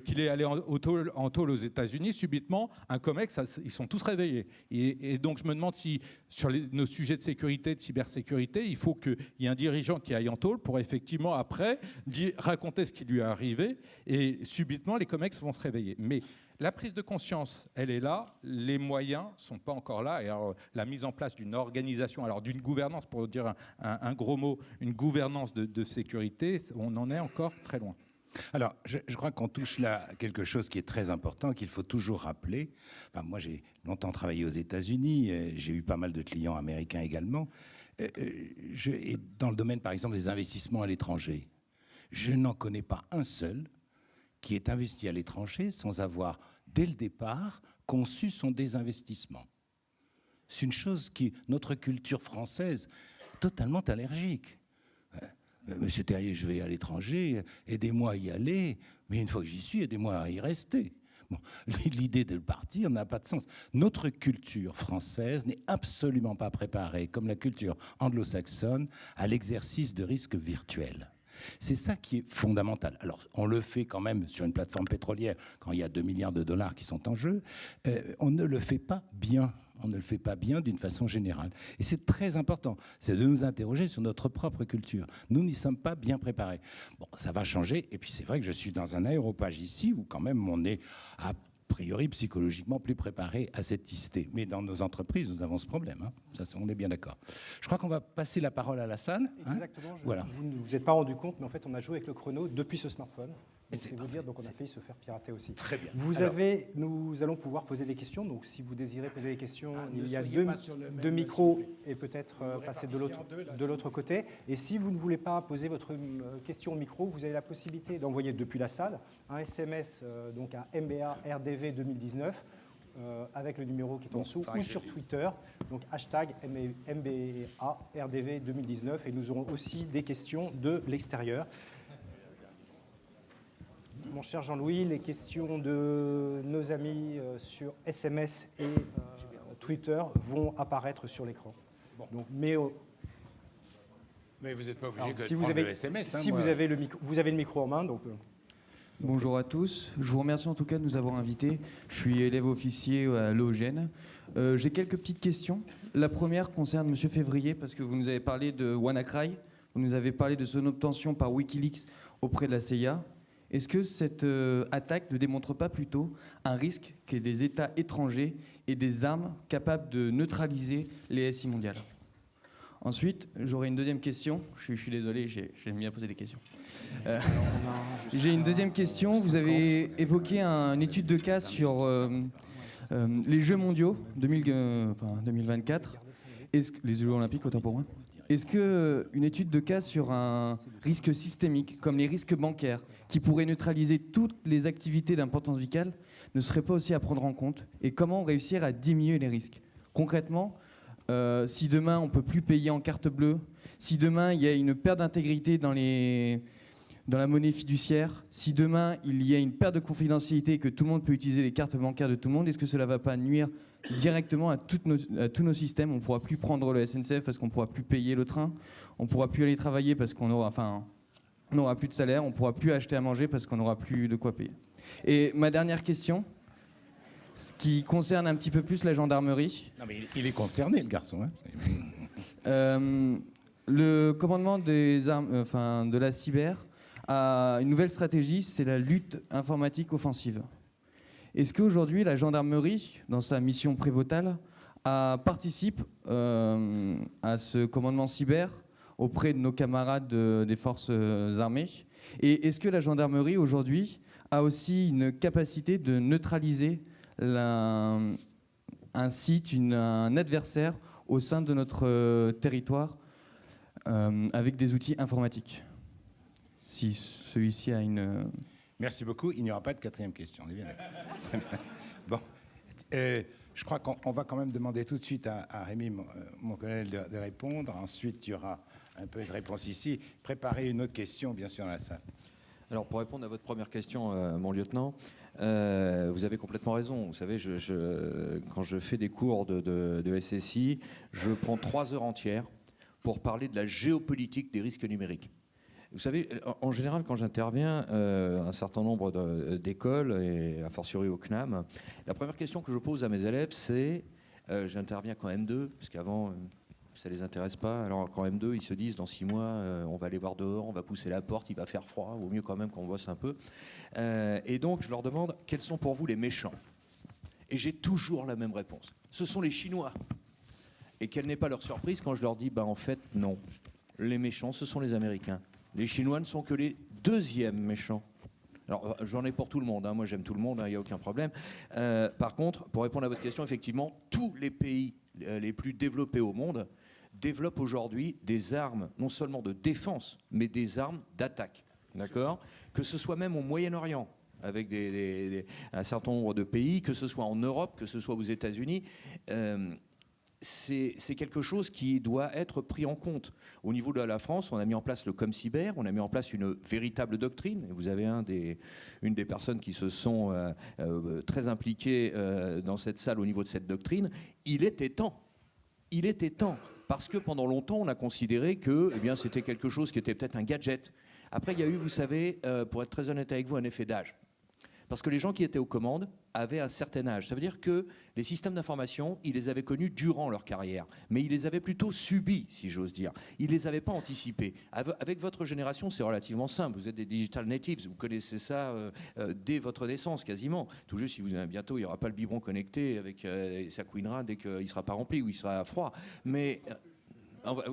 qu'il est allé en tôle aux États-Unis, subitement, un COMEX, ils sont tous réveillés. Et donc, je me demande si, sur nos sujets de sécurité, de cybersécurité, il faut qu'il y ait un dirigeant qui aille en tôle pour effectivement, après, raconter ce qui lui est arrivé. Et subitement, les COMEX vont se réveiller. Mais la prise de conscience, elle est là, les moyens ne sont pas encore là. Et alors, la mise en place d'une organisation, alors d'une gouvernance, pour dire un gros mot, une gouvernance de sécurité, on en est encore très loin. Alors, je crois qu'on touche là à quelque chose qui est très important, qu'il faut toujours rappeler. Enfin, moi, j'ai longtemps travaillé aux États-Unis, j'ai eu pas mal de clients américains également. Et dans le domaine, par exemple, des investissements à l'étranger, je n'en connais pas un seul qui est investi à l'étranger sans avoir, dès le départ, conçu son désinvestissement. C'est une chose qui, notre culture française, totalement allergique. Monsieur Terrier, je vais à l'étranger, aidez-moi à y aller, mais une fois que j'y suis, aidez-moi à y rester. Bon, l'idée de partir n'a pas de sens. Notre culture française n'est absolument pas préparée, comme la culture anglo-saxonne, à l'exercice de risques virtuels. C'est ça qui est fondamental. Alors, on le fait quand même sur une plateforme pétrolière, quand il y a 2 milliards de dollars qui sont en jeu. On ne le fait pas bien. On ne le fait pas bien d'une façon générale. Et c'est très important. C'est de nous interroger sur notre propre culture. Nous n'y sommes pas bien préparés. Bon, ça va changer. Et puis, c'est vrai que je suis dans un aéropage ici où quand même on est a priori psychologiquement plus préparé à cette tistée. Mais dans nos entreprises, nous avons ce problème. Hein. Ça, on est bien d'accord. Je crois qu'on va passer la parole à la salle. Exactement. Voilà. Vous ne vous êtes pas rendu compte, mais en fait, on a joué avec le chrono depuis ce smartphone. C'est vous dire, donc on a failli se faire pirater aussi. Très bien. Nous allons pouvoir poser des questions. Donc, si vous désirez poser des questions, il y a deux micros et peut-être passer de l'autre côté. Et si vous ne voulez pas poser votre question au micro, vous avez la possibilité d'envoyer depuis la salle un SMS donc à MBA RDV 2019 avec le numéro qui est en dessous ou sur Twitter, donc hashtag MBA RDV 2019. Et nous aurons aussi des questions de l'extérieur. Mon cher Jean-Louis, les questions de nos amis sur SMS et Twitter vont apparaître sur l'écran. Bon. Mais vous n'êtes pas obligé de si prendre vous avez, le SMS. Si vous avez le micro en main. Donc, Bonjour à tous. Je vous remercie en tout cas de nous avoir invités. Je suis élève officier à l'EOGEN. J'ai quelques petites questions. La première concerne M. Février, parce que vous nous avez parlé de WannaCry. Vous nous avez parlé de son obtention par Wikileaks auprès de la CIA. Est-ce que cette attaque ne démontre pas plutôt un risque qu'il y ait des États étrangers et des armes capables de neutraliser les SI mondiales ? Ensuite, j'aurais une deuxième question. Je suis désolé, j'aime bien poser des questions. J'ai une deuxième question. Vous avez évoqué une étude de cas sur les Jeux mondiaux 2024. Les Jeux olympiques, autant pour moi. Est-ce qu'une étude de cas sur un risque systémique, comme les risques bancaires, qui pourrait neutraliser toutes les activités d'importance vitale, ne serait pas aussi à prendre en compte ? Et comment réussir à diminuer les risques ? Concrètement, si demain on ne peut plus payer en carte bleue, si demain il y a une perte d'intégrité dans les dans la monnaie fiduciaire. Si demain, il y a une perte de confidentialité et que tout le monde peut utiliser les cartes bancaires de tout le monde, est-ce que cela ne va pas nuire directement à tous nos systèmes? On ne pourra plus prendre le SNCF parce qu'on ne pourra plus payer le train, on ne pourra plus aller travailler parce qu'on aura, on n'aura plus de salaire, on ne pourra plus acheter à manger parce qu'on n'aura plus de quoi payer. Et ma dernière question, ce qui concerne un petit peu plus la gendarmerie. Non, mais il est concerné, le garçon. Le commandement des armes, de la cyber a une nouvelle stratégie, c'est la lutte informatique offensive. Est-ce qu'aujourd'hui, la gendarmerie, dans sa mission prévôtale, participe à ce commandement cyber auprès de nos camarades des forces armées? Et est-ce que la gendarmerie, aujourd'hui, a aussi une capacité de neutraliser un site, un adversaire au sein de notre territoire avec des outils informatiques? Si celui-ci a une... Merci beaucoup. Il n'y aura pas de quatrième question. On est bien d'accord. Bon. Je crois qu'on va quand même demander tout de suite à Rémi, mon colonel, de répondre. Ensuite, il y aura un peu de réponse ici. Préparez une autre question, bien sûr, dans la salle. Alors, pour répondre à votre première question, mon lieutenant, vous avez complètement raison. Vous savez, quand je fais des cours de SSI, je prends 3 heures entières pour parler de la géopolitique des risques numériques. Vous savez, en général, quand j'interviens à un certain nombre d'écoles, et a fortiori au CNAM, la première question que je pose à mes élèves, c'est, j'interviens qu'en M2, parce qu'avant, ça ne les intéresse pas, alors qu'en M2, ils se disent, dans 6 mois, on va aller voir dehors, on va pousser la porte, il va faire froid, vaut mieux quand même qu'on bosse un peu. Et donc, je leur demande, quels sont pour vous les méchants? Et j'ai toujours la même réponse. Ce sont les Chinois. Et quelle n'est pas leur surprise quand je leur dis, en fait, non. Les méchants, ce sont les Américains. Les Chinois ne sont que les deuxièmes méchants. Alors, j'en ai pour tout le monde. Moi, j'aime tout le monde, il n'y a aucun problème. Par contre, pour répondre à votre question, effectivement, tous les pays les plus développés au monde développent aujourd'hui des armes, non seulement de défense, mais des armes d'attaque. D'accord ? Que ce soit même au Moyen-Orient, avec un certain nombre de pays, que ce soit en Europe, que ce soit aux États-Unis. C'est quelque chose qui doit être pris en compte. Au niveau de la France, on a mis en place le ComCyber, on a mis en place une véritable doctrine. Et vous avez une des personnes qui se sont très impliquées dans cette salle au niveau de cette doctrine. Il était temps. Il était temps. Parce que pendant longtemps, on a considéré que c'était quelque chose qui était peut-être un gadget. Après, il y a eu, vous savez, pour être très honnête avec vous, un effet d'âge. Parce que les gens qui étaient aux commandes avaient un certain âge. Ça veut dire que les systèmes d'information, ils les avaient connus durant leur carrière. Mais ils les avaient plutôt subis, si j'ose dire. Ils ne les avaient pas anticipés. Avec votre génération, c'est relativement simple. Vous êtes des digital natives. Vous connaissez ça dès votre naissance, quasiment. Tout juste, si bientôt, il n'y aura pas le biberon connecté, ça couinera dès qu'il ne sera pas rempli ou il sera froid. Mais...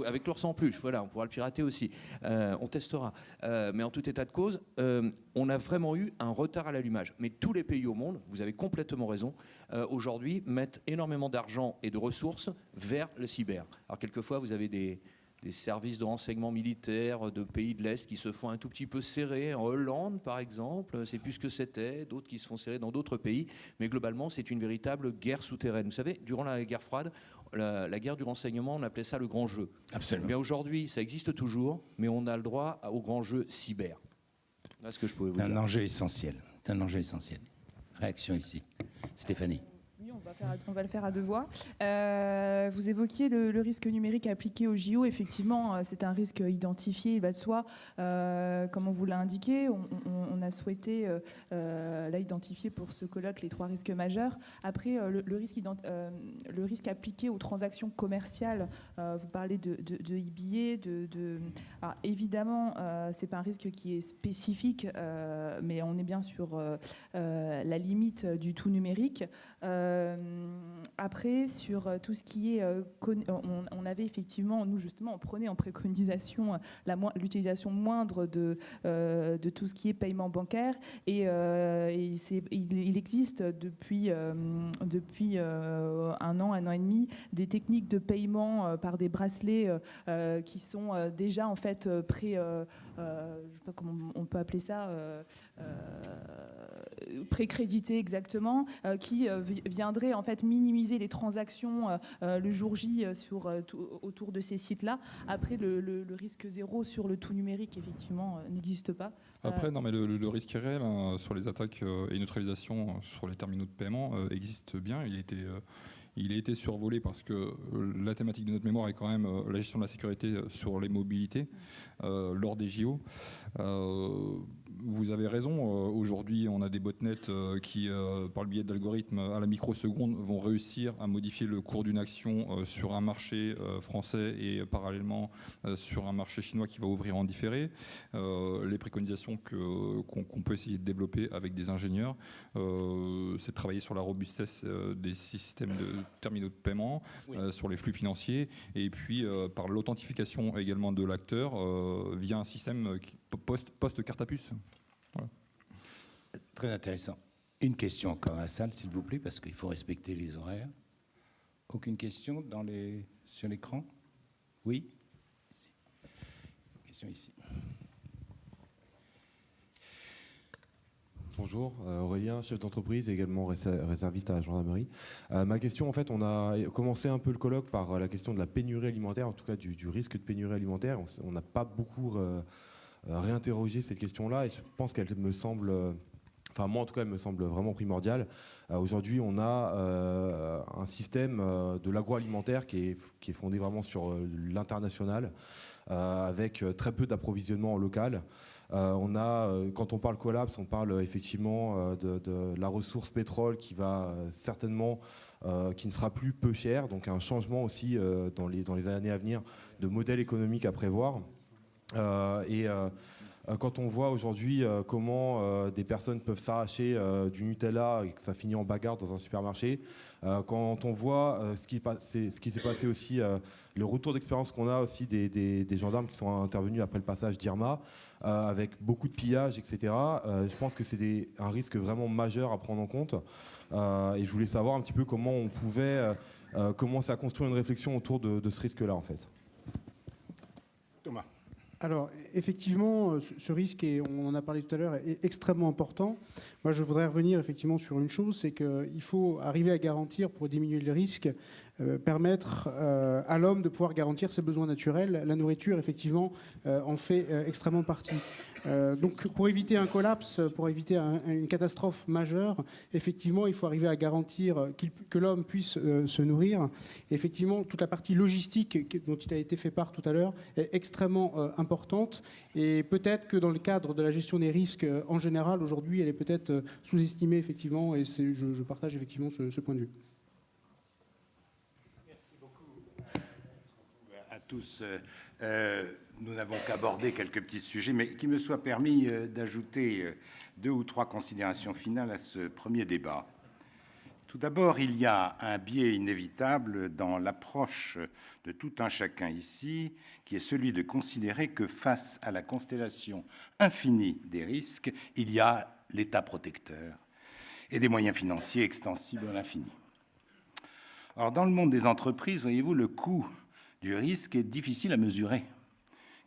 avec l'ours en peluche, voilà, on pourra le pirater aussi. On testera. Mais en tout état de cause, on a vraiment eu un retard à l'allumage. Mais tous les pays au monde, vous avez complètement raison, aujourd'hui mettent énormément d'argent et de ressources vers le cyber. Alors quelquefois, vous avez des services de renseignement militaire de pays de l'Est qui se font un tout petit peu serrer. En Hollande, par exemple, c'est plus ce que c'était. D'autres qui se font serrer dans d'autres pays. Mais globalement, c'est une véritable guerre souterraine. Vous savez, durant la guerre froide, la guerre du renseignement, on appelait ça le grand jeu. Absolument. Mais aujourd'hui, ça existe toujours, mais on a le droit au grand jeu cyber. Voilà ce que je pouvais vous dire. C'est un enjeu essentiel. C'est un enjeu essentiel. Réaction ici. Stéphanie. Oui, on va le faire à 2 voix. Vous évoquiez le risque numérique appliqué au JO. Effectivement, c'est un risque identifié, il va de soi. Comme on vous l'a indiqué, on a souhaité identifier pour ce colloque les 3 risques majeurs. Après, le risque appliqué aux transactions commerciales, vous parlez de e-billets. Alors, évidemment, ce n'est pas un risque qui est spécifique, mais on est bien sur la limite du tout numérique. Après, sur tout ce qui est... on avait effectivement, nous justement, on prenait en préconisation l'utilisation moindre de tout ce qui est paiement bancaire. Et il existe depuis 1 an et demi, des techniques de paiement par des bracelets qui sont déjà en fait je ne sais pas comment on peut appeler ça, précrédité exactement, qui viendrait en fait minimiser les transactions le jour J autour de ces sites-là. Après, le risque zéro sur le tout numérique, effectivement, n'existe pas. Après, non, mais le risque réel hein, sur les attaques et neutralisation sur les terminaux de paiement existe bien. Il a été survolé parce que la thématique de notre mémoire est quand même la gestion de la sécurité sur les mobilités lors des JO. Vous avez raison, aujourd'hui on a des botnets qui, par le biais d'algorithmes à la microseconde, vont réussir à modifier le cours d'une action sur un marché français et parallèlement sur un marché chinois qui va ouvrir en différé. Les préconisations qu'on peut essayer de développer avec des ingénieurs, c'est de travailler sur la robustesse des systèmes de terminaux de paiement, sur les flux financiers, et puis par l'authentification également de l'acteur via un système post-carte à puce. Voilà. Très intéressant. Une question encore dans la salle, s'il vous plaît, parce qu'il faut respecter les horaires. Aucune question sur l'écran? Oui? Ici. Question ici. Bonjour, Aurélien, chef d'entreprise et également réserviste à la gendarmerie. Ma question, en fait, on a commencé un peu le colloque par la question de la pénurie alimentaire, en tout cas du risque de pénurie alimentaire. On n'a pas beaucoup réinterrogé cette question-là et je pense qu'elle me semble, enfin moi en tout cas, elle me semble vraiment primordiale. Aujourd'hui, on a un système de l'agroalimentaire qui est fondé vraiment sur l'international, avec très peu d'approvisionnement local. Quand on parle collapse, on parle effectivement de la ressource pétrole qui va certainement, qui ne sera plus peu chère, donc un changement aussi dans les années à venir de modèle économique à prévoir. Quand on voit aujourd'hui comment des personnes peuvent s'arracher du Nutella et que ça finit en bagarre dans un supermarché, quand on voit ce qui s'est passé aussi, le retour d'expérience qu'on a aussi des gendarmes qui sont intervenus après le passage d'Irma, avec beaucoup de pillages, etc. Je pense que c'est un risque vraiment majeur à prendre en compte. Et je voulais savoir un petit peu comment on pouvait commencer à construire une réflexion autour de ce risque-là, en fait. Thomas. Alors, effectivement, ce risque, et on en a parlé tout à l'heure, est extrêmement important. Moi, je voudrais revenir effectivement sur une chose, c'est qu'il faut arriver à garantir, pour diminuer le risque, permettre à l'homme de pouvoir garantir ses besoins naturels. La nourriture, effectivement, en fait extrêmement partie. Donc, pour éviter un collapse, pour éviter une catastrophe majeure, effectivement, il faut arriver à garantir que l'homme puisse se nourrir. Et effectivement, toute la partie logistique dont il a été fait part tout à l'heure est extrêmement importante. Et peut-être que dans le cadre de la gestion des risques en général, aujourd'hui, elle est peut-être sous-estimée, effectivement. Et je partage effectivement ce point de vue. À tous. Nous n'avons qu'abordé quelques petits sujets, mais qu'il me soit permis d'ajouter 2 ou 3 considérations finales à ce premier débat. Tout d'abord, il y a un biais inévitable dans l'approche de tout un chacun ici, qui est celui de considérer que face à la constellation infinie des risques, il y a l'État protecteur et des moyens financiers extensibles à l'infini. Or, dans le monde des entreprises, voyez-vous, le coût du risque est difficile à mesurer,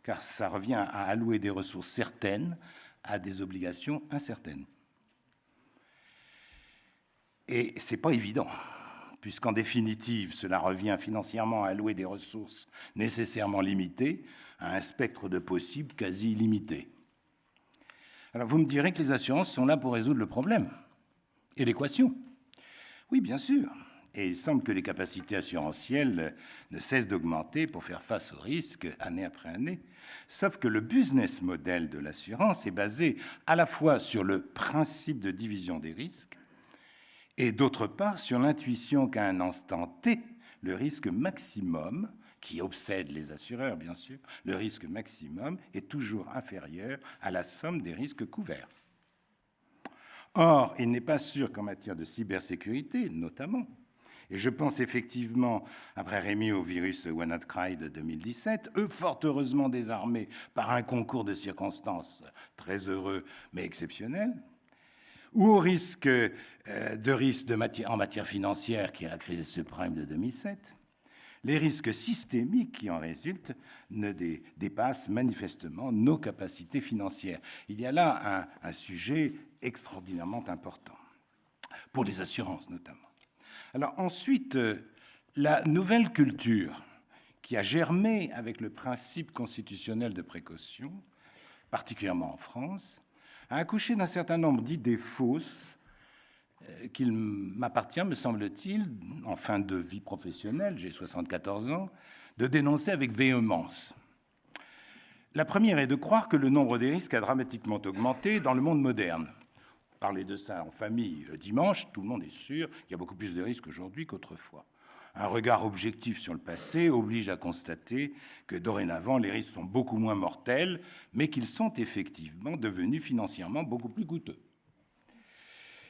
car ça revient à allouer des ressources certaines à des obligations incertaines. Et ce n'est pas évident, puisqu'en définitive, cela revient financièrement à allouer des ressources nécessairement limitées à un spectre de possibles quasi illimité. Alors vous me direz que les assurances sont là pour résoudre le problème et l'équation. Oui, bien sûr. Et il semble que les capacités assurantielles ne cessent d'augmenter pour faire face aux risques année après année. Sauf que le business model de l'assurance est basé à la fois sur le principe de division des risques et d'autre part sur l'intuition qu'à un instant T, le risque maximum, qui obsède les assureurs bien sûr, le risque maximum est toujours inférieur à la somme des risques couverts. Or, il n'est pas sûr qu'en matière de cybersécurité, notamment, et je pense effectivement, après Rémi, au virus WannaCry de 2017, eux, fort heureusement désarmés par un concours de circonstances très heureux mais exceptionnel, ou au risque en matière financière, qui est la crise subprime de 2007, les risques systémiques qui en résultent ne dépassent manifestement nos capacités financières. Il y a là un sujet extraordinairement important, pour les assurances notamment. Alors ensuite, la nouvelle culture qui a germé avec le principe constitutionnel de précaution, particulièrement en France, a accouché d'un certain nombre d'idées fausses qu'il m'appartient, me semble-t-il, en fin de vie professionnelle, j'ai 74 ans, de dénoncer avec véhémence. La première est de croire que le nombre des risques a dramatiquement augmenté dans le monde moderne. Parler de ça en famille le dimanche, tout le monde est sûr qu'il y a beaucoup plus de risques aujourd'hui qu'autrefois. Un regard objectif sur le passé oblige à constater que dorénavant, les risques sont beaucoup moins mortels, mais qu'ils sont effectivement devenus financièrement beaucoup plus coûteux.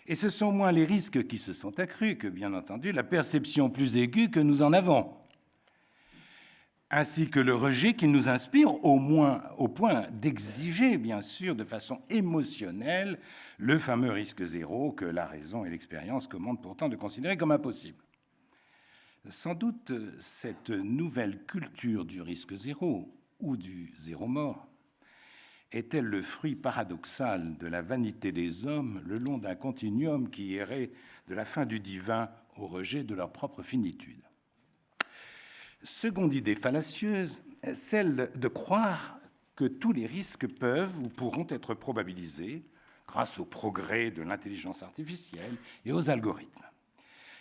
Et ce sont moins les risques qui se sont accrus que, bien entendu, la perception plus aiguë que nous en avons, ainsi que le rejet qui nous inspire au point d'exiger, bien sûr, de façon émotionnelle, le fameux risque zéro que la raison et l'expérience commandent pourtant de considérer comme impossible. Sans doute, cette nouvelle culture du risque zéro ou du zéro mort est-elle le fruit paradoxal de la vanité des hommes le long d'un continuum qui irait de la fin du divin au rejet de leur propre finitude. Seconde idée fallacieuse, celle de croire que tous les risques peuvent ou pourront être probabilisés grâce au progrès de l'intelligence artificielle et aux algorithmes.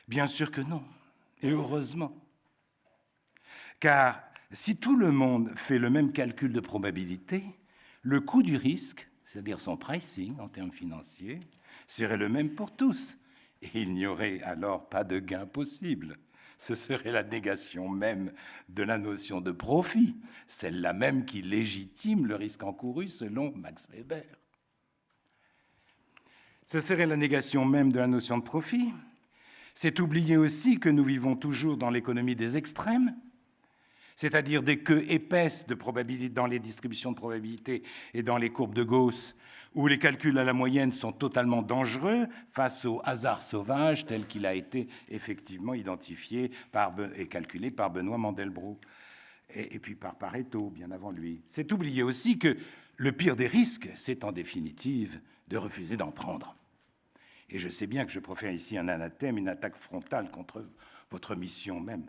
Bien sûr que non, et heureusement. Car si tout le monde fait le même calcul de probabilité, le coût du risque, c'est-à-dire son pricing en termes financiers, serait le même pour tous. Et il n'y aurait alors pas de gain possible. Ce serait la négation même de la notion de profit, celle-là même qui légitime le risque encouru selon Max Weber. Ce serait la négation même de la notion de profit. C'est oublier aussi que nous vivons toujours dans l'économie des extrêmes, c'est-à-dire des queues épaisses de probabilité dans les distributions de probabilité et dans les courbes de Gauss, où les calculs à la moyenne sont totalement dangereux face au hasard sauvage tel qu'il a été effectivement identifié et calculé par Benoît Mandelbrot, et puis par Pareto, bien avant lui. C'est oublier aussi que le pire des risques, c'est en définitive de refuser d'en prendre. Et je sais bien que je profère ici un anathème, une attaque frontale contre votre mission même.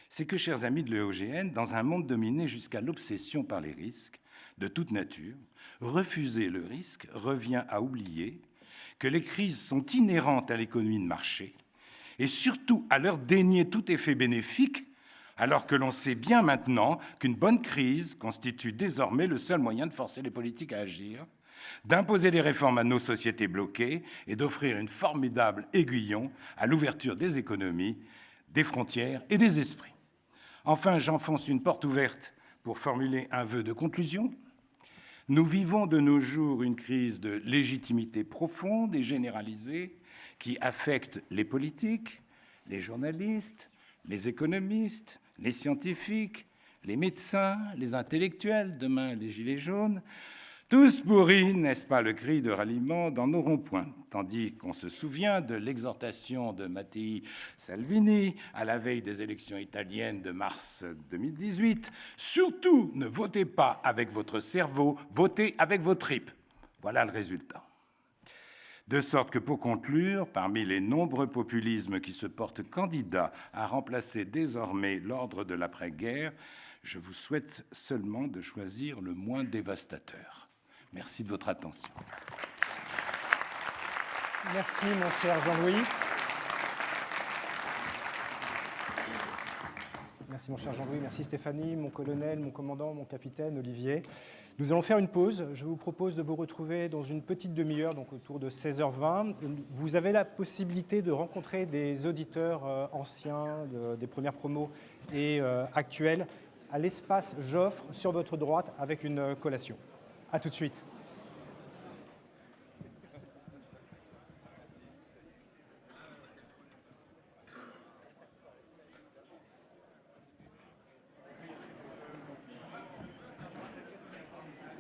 C'est que, chers amis de l'EOGN, dans un monde dominé jusqu'à l'obsession par les risques de toute nature, refuser le risque revient à oublier que les crises sont inhérentes à l'économie de marché et surtout à leur dénier tout effet bénéfique, alors que l'on sait bien maintenant qu'une bonne crise constitue désormais le seul moyen de forcer les politiques à agir, d'imposer des réformes à nos sociétés bloquées et d'offrir une formidable aiguillon à l'ouverture des économies, des frontières et des esprits. Enfin, j'enfonce une porte ouverte pour formuler un vœu de conclusion. Nous vivons de nos jours une crise de légitimité profonde et généralisée qui affecte les politiques, les journalistes, les économistes, les scientifiques, les médecins, les intellectuels, demain les gilets jaunes. Tous pourris, n'est-ce pas le cri de ralliement dans nos ronds-points, tandis qu'on se souvient de l'exhortation de Mattei Salvini à la veille des élections italiennes de mars 2018. Surtout, ne votez pas avec votre cerveau, votez avec vos tripes. Voilà le résultat. De sorte que, pour conclure, parmi les nombreux populismes qui se portent candidats à remplacer désormais l'ordre de l'après-guerre, je vous souhaite seulement de choisir le moins dévastateur. Merci de votre attention. Merci, mon cher Jean-Louis. Merci, mon cher Jean-Louis. Merci, Stéphanie, mon colonel, mon commandant, mon capitaine, Olivier. Nous allons faire une pause. Je vous propose de vous retrouver dans une petite demi-heure, donc autour de 16h20. Vous avez la possibilité de rencontrer des auditeurs anciens, des premières promos et actuels, à l'espace Joffre, sur votre droite, avec une collation. À tout de suite.